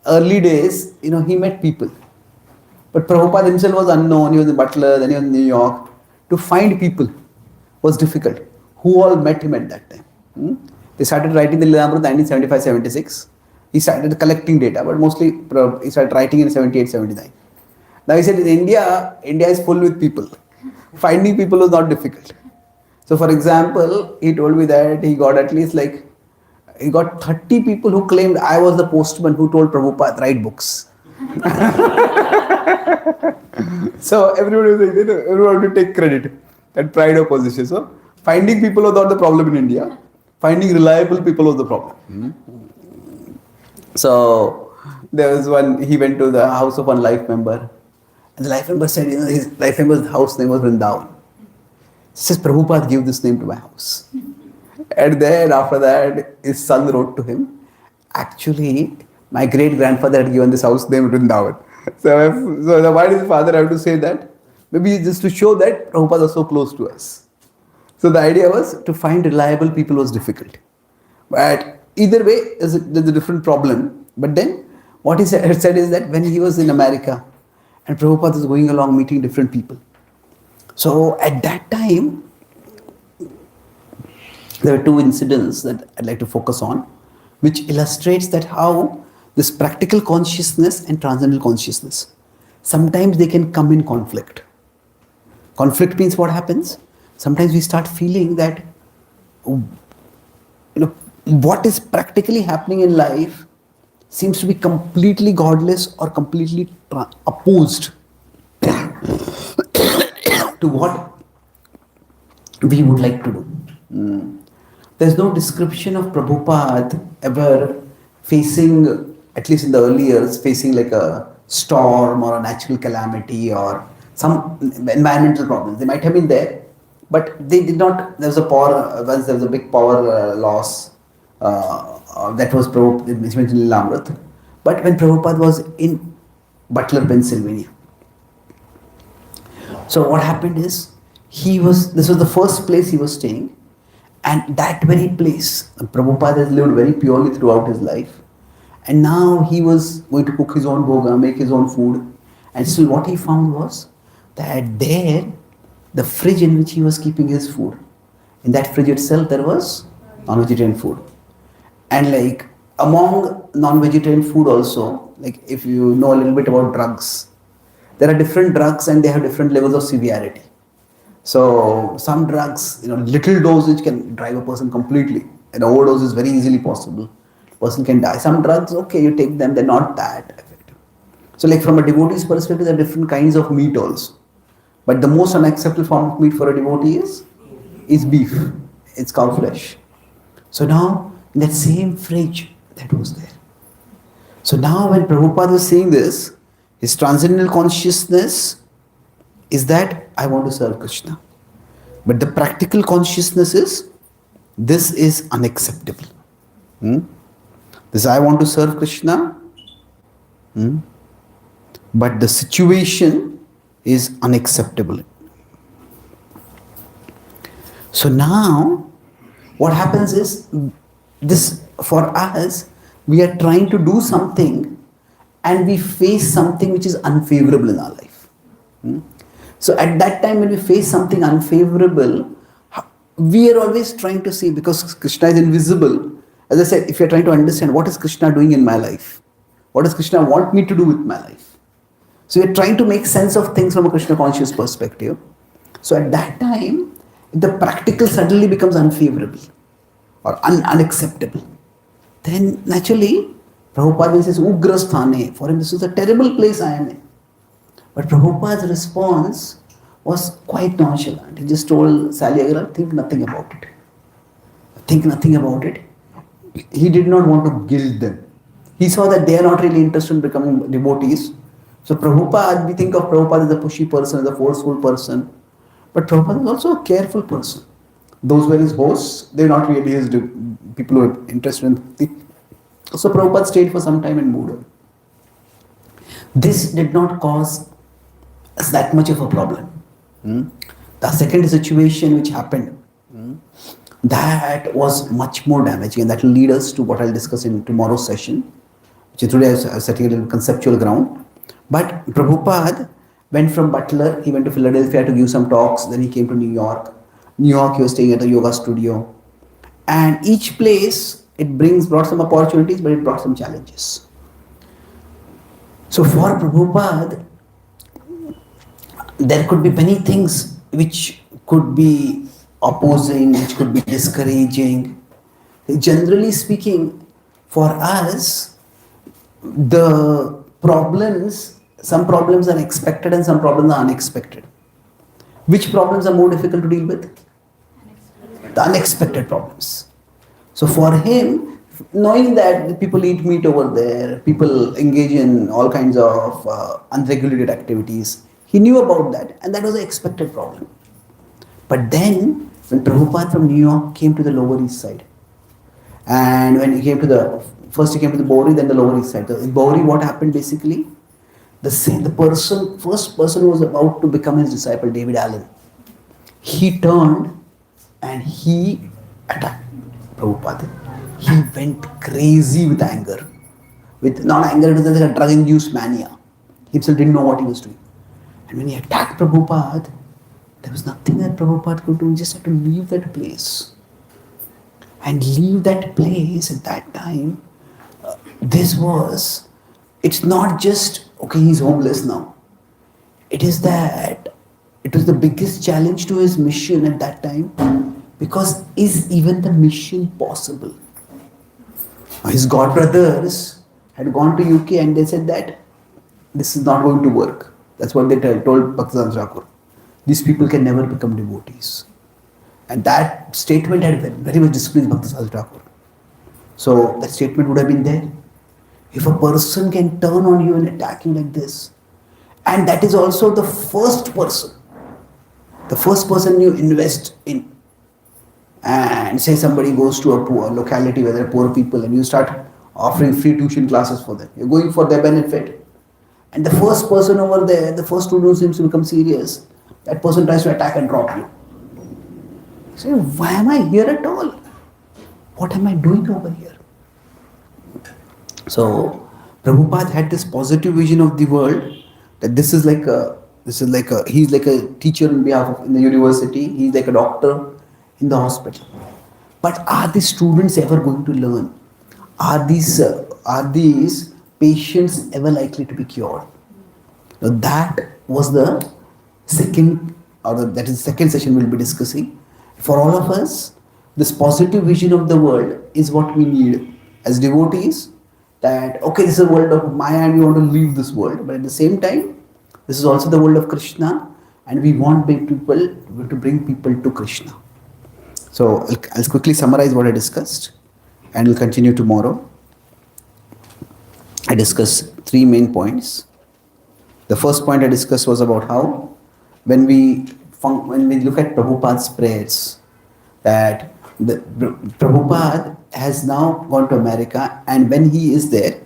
early days, he met people. But Prabhupada himself was unknown. He was in Butler, then he was in New York. To find people was difficult. Who all met him at that time? They started writing the Leela Amrit in 1975-76. He started collecting data, but mostly he started writing in 78-79. Now he said in India is full with people. Finding people was not difficult. So for example, he told me that he got at least he got 30 people who claimed I was the postman who told Prabhupada write books. So everybody was like, everyone to take credit and pride of position. So finding people was not the problem in India. Finding reliable people was the problem. So there was one, he went to the house of one life member. And the life member said, his life member's house name was Vrindavan. He says, Prabhupada gave this name to my house. And then after that, his son wrote to him Actually, my great grandfather had given this house name Vrindavan. So why did his father have to say that? Maybe just to show that Prabhupada was so close to us. So the idea was to find reliable people was difficult. But either way, there's a different problem. But then what he said is that when he was in America and Prabhupada was going along meeting different people. So at that time, there were two incidents that I'd like to focus on, which illustrates that how this practical consciousness and transcendental consciousness, sometimes they can come in conflict. Conflict means what happens? Sometimes we start feeling that what is practically happening in life seems to be completely godless or completely opposed to what we would like to do. There's no description of Prabhupada ever facing, at least in the early years, facing like a storm or a natural calamity or some environmental problems. They might have been there, but they did not. There was a power, once there was a big power loss that was mentioned in Lamrit. But when Prabhupada was in Butler, Pennsylvania, so what happened is, this was the first place he was staying, and that very place, Prabhupada has lived very purely throughout his life, and now he was going to cook his own bhoga, make his own food, and still what he found was that there, the fridge in which he was keeping his food, in that fridge itself there was non-vegetarian food. And like among non-vegetarian food also, like if you know a little bit about drugs, there are different drugs and they have different levels of severity. So some drugs, little dosage can drive a person completely. An overdose is very easily possible. Person can die. Some drugs, okay, you take them, they're not that effective. So like from a devotee's perspective, there are different kinds of meat also. But the most unacceptable form of meat for a devotee is beef. It's cow flesh. So now, in that same fridge that was there. So now when Prabhupada was saying this, his transcendental consciousness is that I want to serve Krishna. But the practical consciousness is, this is unacceptable. This I want to serve Krishna, but the situation is unacceptable. So now, what happens is, this for us, we are trying to do something and we face something which is unfavorable in our life. So at that time when we face something unfavorable, we are always trying to see, because Krishna is invisible. As I said, if you are trying to understand what is Krishna doing in my life, what does Krishna want me to do with my life? So we are trying to make sense of things from a Krishna conscious perspective. So at that time, the practical suddenly becomes unfavorable or unacceptable. Then naturally, Prabhupada says, Ugrasthane, for him this is a terrible place I am in. But Prabhupada's response was quite nonchalant. He just told Sally Agarwal, think nothing about it. Think nothing about it. He did not want to guilt them. He saw that they are not really interested in becoming devotees. So Prabhupada, we think of Prabhupada as a pushy person, as a forceful person. But Prabhupada is also a careful person. Those were his hosts, they were not really his people who were interested in bhakti. So Prabhupada stayed for some time and moved on. This did not cause us that much of a problem. The second situation which happened, that was much more damaging, and that will lead us to what I'll discuss in tomorrow's session. Which today I was setting a little conceptual ground. But Prabhupada went from Butler, he went to Philadelphia to give some talks, then he came to New York. New York, he was staying at a yoga studio. And each place, it brought some opportunities, but it brought some challenges. So for Prabhupada, there could be many things which could be opposing, which could be discouraging. Generally speaking, for us, the problems, some problems are expected and some problems are unexpected. Which problems are more difficult to deal with? The unexpected problems. So for him, knowing that people eat meat over there, people engage in all kinds of unregulated activities, he knew about that, and that was an expected problem. But when Prabhupada from New York came to the Lower East Side, and when he came to the first he came to the Bowery, then the Lower East Side. In Bowery, what happened basically? First person who was about to become his disciple, David Allen, he turned and he attacked Prabhupada. He went crazy with anger. With not anger, it was like a drug-induced mania. He himself didn't know what he was doing. And when he attacked Prabhupada, there was nothing that Prabhupada could do. He just had to leave that place. And leave that place at that time. It's not just, okay, he's homeless now. It is that it was the biggest challenge to his mission at that time, because is even the mission possible? His godbrothers had gone to UK and they said that this is not going to work. That's what they told Bhaktivedanta Thakur. These people can never become devotees. And that statement had very much displeased Bhaktivedanta Thakur. So that statement would have been there. If a person can turn on you and attack you like this, and that is also the first person you invest in, and say somebody goes to a poor locality where there are poor people and you start offering free tuition classes for them. You're going for their benefit. And the first person over there, the first student seems to become serious, that person tries to attack and drop you. So why am I here at all? What am I doing over here? So Prabhupada had this positive vision of the world, that he's like a teacher in the university, he's like a doctor in the hospital. But are these students ever going to learn? Are these patients ever likely to be cured? Now that was the second session we'll be discussing. For all of us, this positive vision of the world is what we need as devotees. That okay, this is a world of Maya and we want to leave this world, but at the same time, this is also the world of Krishna, and we want to bring people to Krishna. So I'll quickly summarize what I discussed, and we'll continue tomorrow. I discussed 3 main points. The first point I discussed was about how when we look at Prabhupada's prayers, that Prabhupada has now gone to America, and when he is there,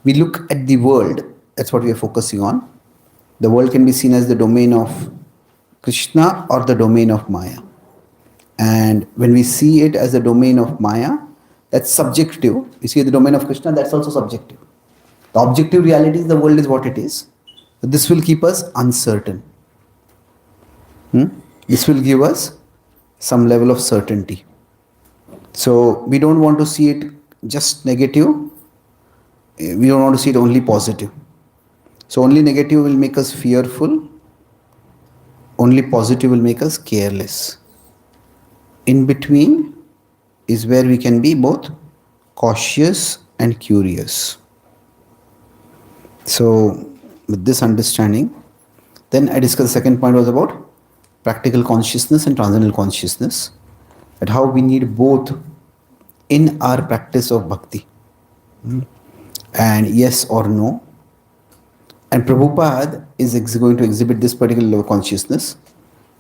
we look at the world. That's what we are focusing on. The world can be seen as the domain of Krishna or the domain of Maya. And when we see it as the domain of Maya, that's subjective. You see the domain of Krishna, that's also subjective. The objective reality is the world is what it is. But this will keep us uncertain. This will give us some level of certainty. So we don't want to see it just negative. We don't want to see it only positive. So only negative will make us fearful. Only positive will make us careless. In between is where we can be both cautious and curious. So with this understanding, then I discussed the second point was about practical consciousness and transcendental consciousness. That how we need both in our practice of bhakti. And yes or no. And Prabhupada is going to exhibit this particular level of consciousness.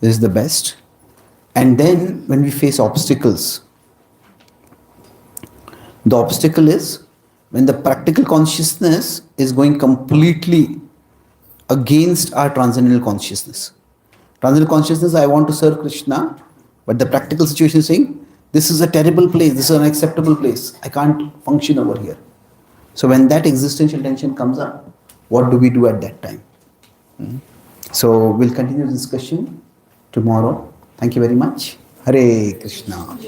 This is the best. And then when we face obstacles, the obstacle is when the practical consciousness is going completely against our transcendental consciousness. Transcendental consciousness, I want to serve Krishna, but the practical situation is saying, this is a terrible place, this is an unacceptable place, I can't function over here. So when that existential tension comes up, what do we do at that time? So we'll continue the discussion tomorrow. Thank you very much. Hare Krishna.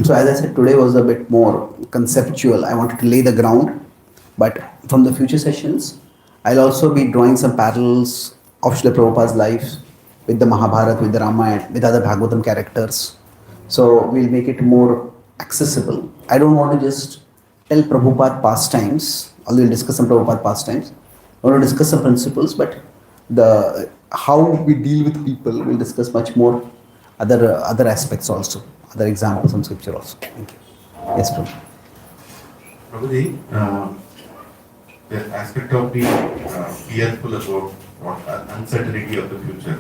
So as I said, today was a bit more conceptual. I wanted to lay the ground, but from the future sessions, I'll also be drawing some parallels of Srila Prabhupada's life with the Mahabharata, with the Ramayana, with other Bhagavatam characters. So we'll make it more accessible. I don't want to just tell Prabhupada pastimes, although we'll discuss some Prabhupada pastimes. I want to discuss some principles, but the how we deal with people, we'll discuss much more other aspects also, other examples from scripture also. Thank you. Yes, Prabhu. Prabhuji, the aspect of being fearful about what uncertainty of the future.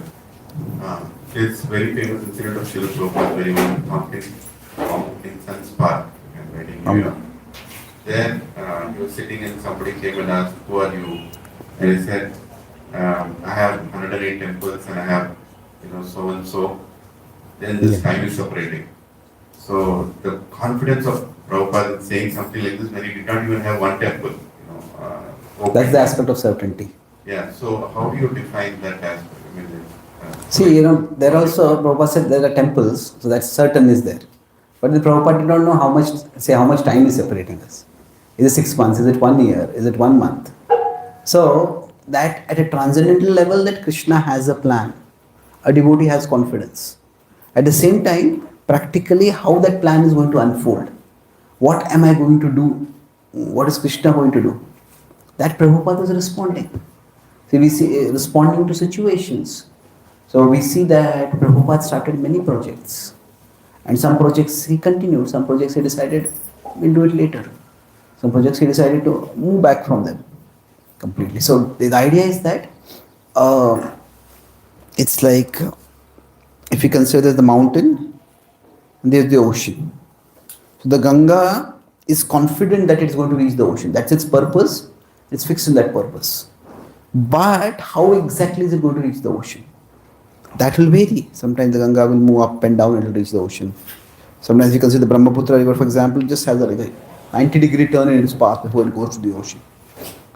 It's very famous incident of Srila Prabhupada where he was in Sun's Park in New York. There he was sitting and somebody came and asked, "Who are you?" And he said, "I have 108 temples and I have, so and so." Then this time is separating. So the confidence of Prabhupada in saying something like this when he did not even have one temple, That's the aspect of certainty. Yeah. So how do you define that aspect? I mean, See, there also Prabhupada said there are temples, so that certain is there. But the Prabhupada did not know how much time is separating us. Is it 6 months? Is it 1 year? Is it 1 month? So that at a transcendental level, that Krishna has a plan. A devotee has confidence. At the same time, practically how that plan is going to unfold. What am I going to do? What is Krishna going to do? That Prabhupada is responding. See, we see responding to situations. So we see that Prabhupada started many projects. And some projects he continued, some projects he decided we'll do it later. Some projects he decided to move back from them completely. So the idea is that it's like if you consider the mountain, there's the ocean. So the Ganga is confident that it's going to reach the ocean. That's its purpose. It's fixed in that purpose. But how exactly is it going to reach the ocean? That will vary. Sometimes the Ganga will move up and down and it will reach the ocean. Sometimes you consider the Brahmaputra river, for example, just has a 90-degree turn in its path before it goes to the ocean.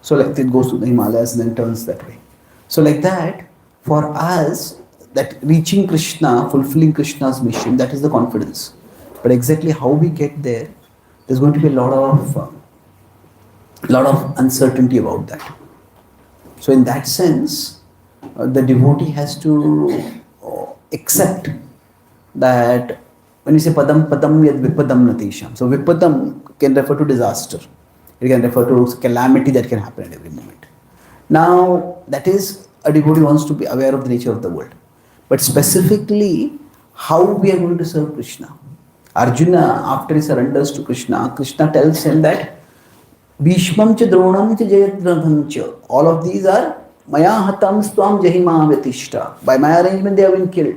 So like it goes to the Himalayas and then turns that way. So like that, for us, that reaching Krishna, fulfilling Krishna's mission, that is the confidence. But exactly how we get there, there's going to be a lot of uncertainty about that. So in that sense, the devotee has to accept that when you say padam padam yad vipadam natisham. So vipadam can refer to disaster. It can refer to calamity that can happen at every moment. Now, that is a devotee wants to be aware of the nature of the world. But specifically, how we are going to serve Krishna. Arjuna, after he surrenders to Krishna, Krishna tells him that Bhishmam cha Dronam cha Jayadrathan cha. All of these are Maya hatam swam jahima vyatishta. By my arrangement, they have been killed.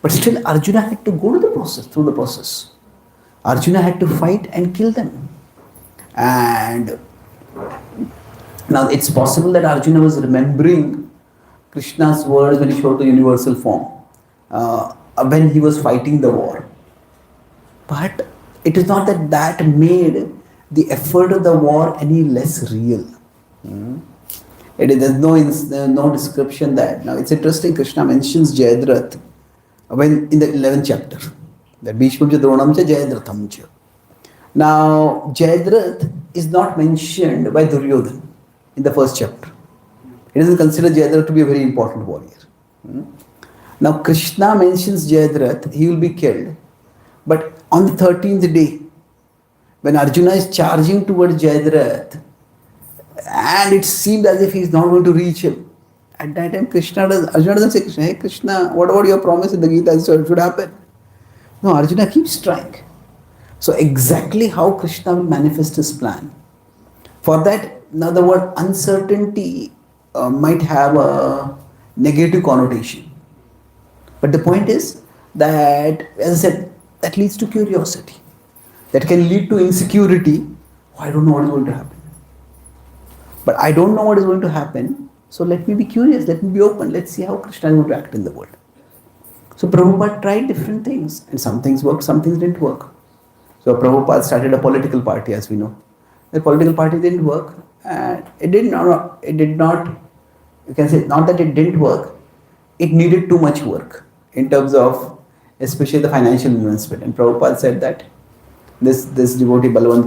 But still, Arjuna had to go to the process, through the process. Arjuna had to fight and kill them. And now it's possible that Arjuna was remembering Krishna's words when he showed the universal form, when he was fighting the war. But it is not that made the effort of the war any less real. There's no description that. Now it's interesting, Krishna mentions Jayadratha when in the 11th chapter. That Bhishmam cha Dronam cha Jayadratham cha. Now Jayadratha is not mentioned by Duryodhana in the first chapter. He doesn't consider Jayadratha to be a very important warrior. Now Krishna mentions Jayadratha, he will be killed. But on the 13th day, when Arjuna is charging towards Jayadratha, and it seemed as if he is not going to reach him, at that time Arjuna doesn't say, Krishna, hey Krishna, what about your promise in the Gita so it should happen? No, Arjuna keeps trying. So exactly how Krishna will manifest his plan. For that, now the word uncertainty might have a negative connotation. But the point is that, as I said, that leads to curiosity. That can lead to insecurity. Oh, I don't know what is going to happen. But I don't know what is going to happen. So let me be curious, let me be open. Let's see how Krishna is going to act in the world. So Prabhupada tried different things. And some things worked, some things didn't work. So Prabhupada started a political party, as we know. The political party didn't work. And it did not, you can say, not that it didn't work, it needed too much work in terms of especially the financial investment. And Prabhupada said that this devotee Balwant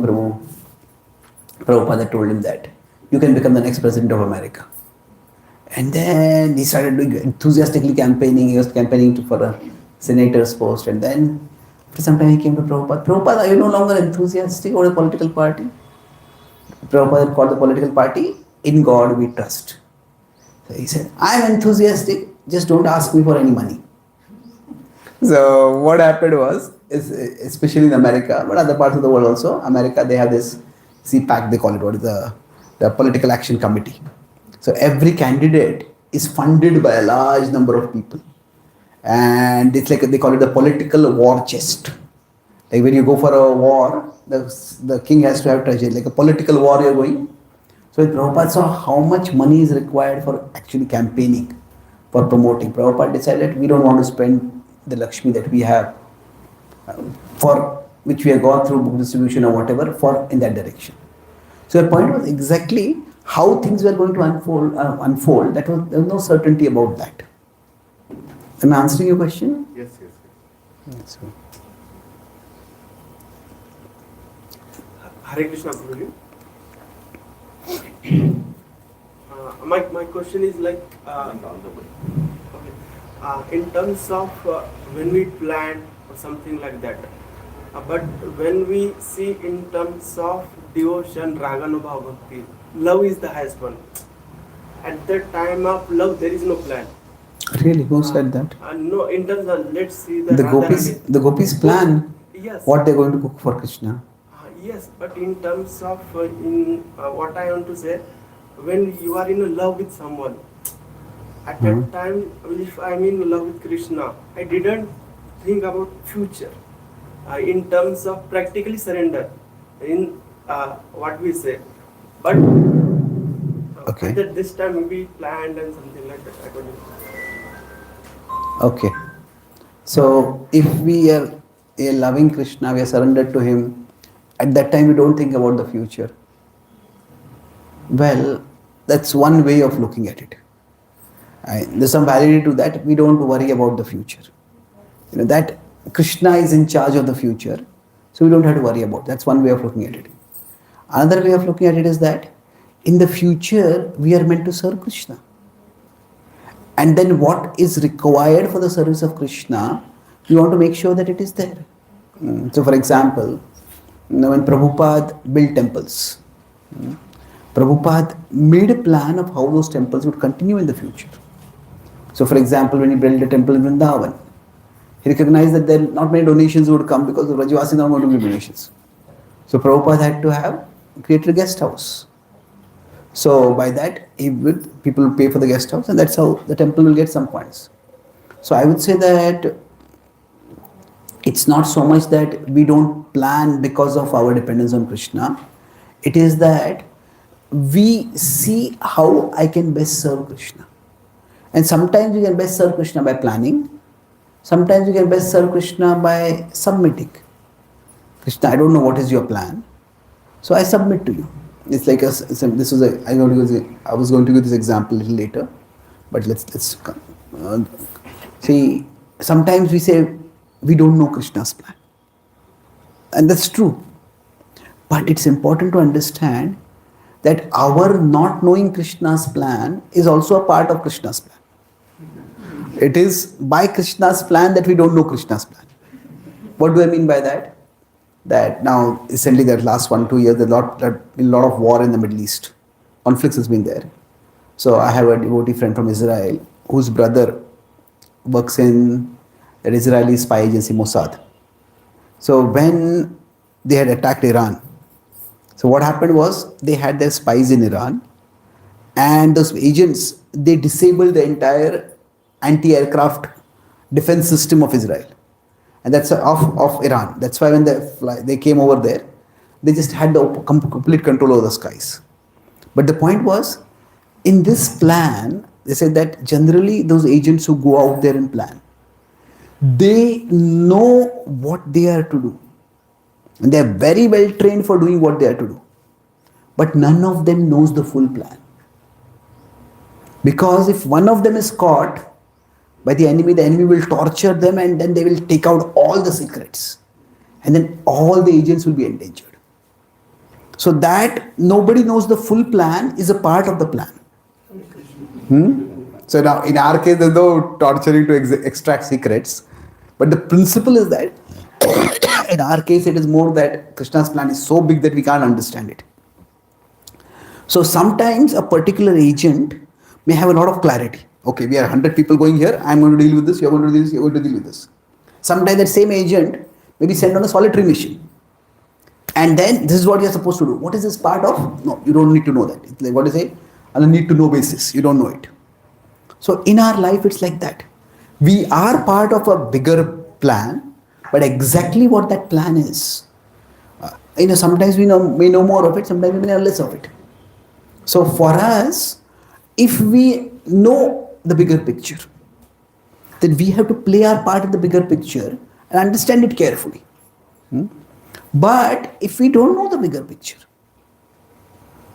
Prabhupada told him that you can become the next president of America. And then he started doing enthusiastically campaigning. He was campaigning for a senator's post. And then after some time he came to Prabhupada. Prabhupada, are you no longer enthusiastic about a political party? Prabhupada called the political party, In God We Trust. So he said, I am enthusiastic, just don't ask me for any money. So what happened was, especially in America, but other parts of the world also, America, they have this CPAC, they call it, what is the the political action committee. So every candidate is funded by a large number of people, and it's like they call it the political war chest. Like when you go for a war, the king has to have treasure. Like a political war you're going. So Prabhupada saw how much money is required for actually campaigning, for promoting. Prabhupada decided we don't want to spend the Lakshmi that we have for which we have gone through book distribution or whatever for in that direction. So the point was exactly how things were going to unfold. There was no certainty about that. Am I answering your question? Yes, yes, yes. Yes. Hare Krishna, Prabhuji. My question is like, in terms of when we plan or something like that, but when we see in terms of devotion, raganubhav bhakti, love is the highest one. At the time of love, there is no plan. Really, who said that? No, in terms of, let's see The gopis plan Yes. what they're going to cook for Krishna. Yes, but in terms of what I want to say, when you are in love with someone, at that time, if I'm in love with Krishna, I didn't think about future. In terms of practically surrender, in what we say, but Okay. at this time we planned and something like that. I don't know. Okay. So if we are loving Krishna, we are surrendered to him, at that time we don't think about the future. Well, that's one way of looking at it. There's some validity to that. We don't worry about the future. That Krishna is in charge of the future, so we don't have to worry about it. That's one way of looking at it. Another way of looking at it is that in the future we are meant to serve Krishna. And then what is required for the service of Krishna, we want to make sure that it is there. So for example, when Prabhupada built temples, Prabhupada made a plan of how those temples would continue in the future. So for example, when he built a temple in Vrindavan, he recognized that then not many donations would come because the Rajavasis are not going to give donations. So Prabhupada had to create a guest house. So by that, people will pay for the guest house, and that's how the temple will get some funds. So I would say that it's not so much that we don't plan because of our dependence on Krishna. It is that we see how I can best serve Krishna. And sometimes we can best serve Krishna by planning. Sometimes we can best serve Krishna by submitting. Krishna, I don't know what is your plan, so I submit to you. It's like I was going to give this example a little later, but let's see. Sometimes we say we don't know Krishna's plan, and that's true. But it's important to understand that our not knowing Krishna's plan is also a part of Krishna's plan. It is by Krishna's plan that we don't know Krishna's plan. What do I mean by that? That now recently, that last 1-2 years, there's been a lot of war in the Middle East. Conflicts has been there. So I have a devotee friend from Israel whose brother works in an Israeli spy agency, Mossad. So when they had attacked Iran, so what happened was they had their spies in Iran, and those agents, they disabled the entire anti-aircraft defense system of Israel. And that's of Iran. That's why when they came over there, they just had the complete control over the skies. But the point was, in this plan, they said that generally those agents who go out there and plan, they know what they are to do. And they are very well trained for doing what they are to do. But none of them knows the full plan. Because if one of them is caught by the enemy will torture them, and then they will take out all the secrets. And then all the agents will be endangered. So that nobody knows the full plan is a part of the plan. So now in our case, there's no torturing to extract secrets. But the principle is that in our case, it is more that Krishna's plan is so big that we can't understand it. So sometimes a particular agent may have a lot of clarity. Okay, we are 100 people going here, I'm going to deal with this, you're going to do this, you're going to deal with this. Sometimes that same agent may be sent on a solitary mission. And then this is what you're supposed to do. What is this part of? No, you don't need to know that. It's like, what is it? On a need to know basis. You don't know it. So in our life, it's like that. We are part of a bigger plan, but exactly what that plan is, sometimes we know more of it, sometimes we know less of it. So for us, if we know the bigger picture, then we have to play our part in the bigger picture and understand it carefully. But if we don't know the bigger picture,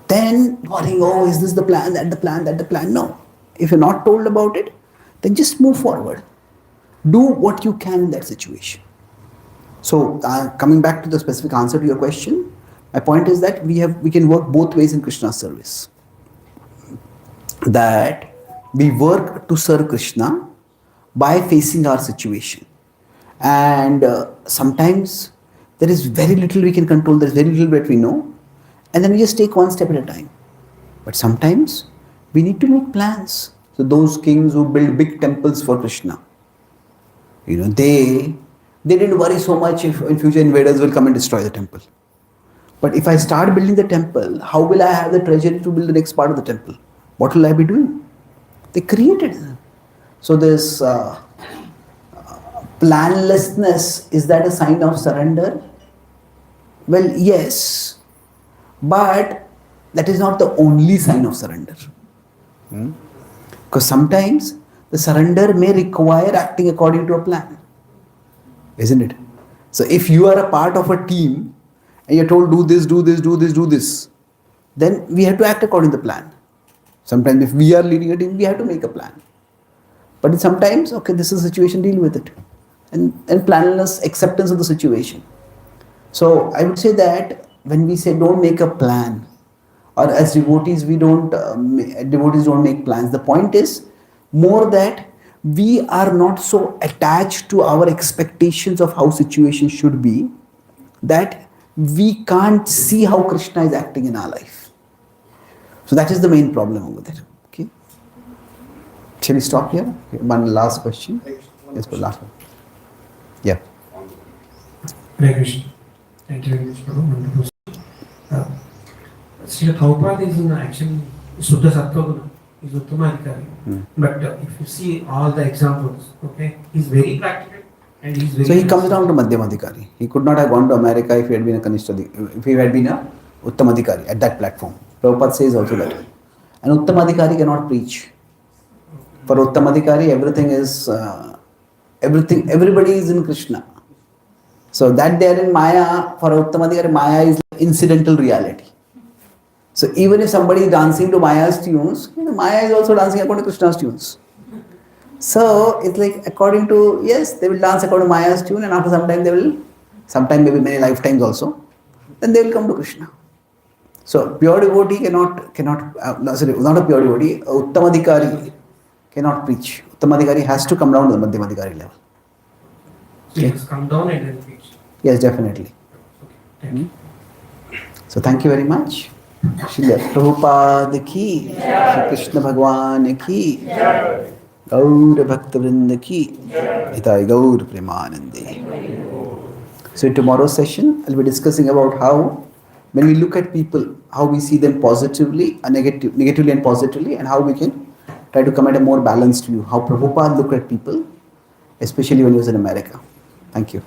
then worrying, oh, is this the plan, that the plan, that the plan? No. If you're not told about it, then just move forward. Do what you can in that situation. So coming back to the specific answer to your question, my point is that we can work both ways in Krishna's service. That we work to serve Krishna by facing our situation. And sometimes there is very little we can control, there is very little that we know, and then we just take one step at a time. But sometimes we need to make plans. So those kings who build big temples for Krishna, they didn't worry so much if in future invaders will come and destroy the temple. But if I start building the temple, how will I have the treasury to build the next part of the temple? What will I be doing? They created them. So this planlessness, is that a sign of surrender? Well, yes, but that is not the only sign of surrender. Because sometimes the surrender may require acting according to a plan, isn't it? So if you are a part of a team and you're told do this, do this, do this, do this, then we have to act according to the plan. Sometimes if we are leading a team, we have to make a plan. But sometimes, okay, this is a situation, deal with it. And planless acceptance of the situation. So I would say that when we say don't make a plan, or as devotees devotees don't make plans, the point is more that we are not so attached to our expectations of how situations should be that we can't see how Krishna is acting in our life. So that is the main problem over there. Okay. Shall we stop here? Okay. One last question. Yes, for last one. Yeah. Hare Krishna. Thank you very much, Prabhu. Wonderful. Srila Prabhupada is in action, Suddha Sattva, is Uttama Adhikari. But if you see all the examples, okay, he's very practical and he's very. So he comes down to Madhyama Adhikari. He could not have gone to America if he had been a Kanishta, if he had been a Uttama Adhikari at that platform. Prabhupada says also that. An Uttama Adhikari cannot preach. For Uttama Adhikari, everybody is in Krishna. So that they are in Maya, for Uttama Adhikari, Maya is incidental reality. So even if somebody is dancing to Maya's tunes, Maya is also dancing according to Krishna's tunes. So it's like according to, yes, they will dance according to Maya's tune, and after some time sometime maybe many lifetimes also, then they will come to Krishna. So pure devotee not a pure devotee, Uttama Adhikari cannot preach. Uttama Adhikari has to come down to the Madhyama Adhikari level. So he has come down and then preach. Yes, definitely. Okay, thank you. So thank you very much. Srila Prabhupada ki, Shri Krishna Bhagwan ki, Gaur Bhakta Vrinda ki, Itai Gaur Premanande. So in tomorrow's session, I'll be discussing about how, when we look at people, how we see them positively, negatively and positively, and how we can try to come at a more balanced view. How Prabhupada looked at people, especially when he was in America. Thank you.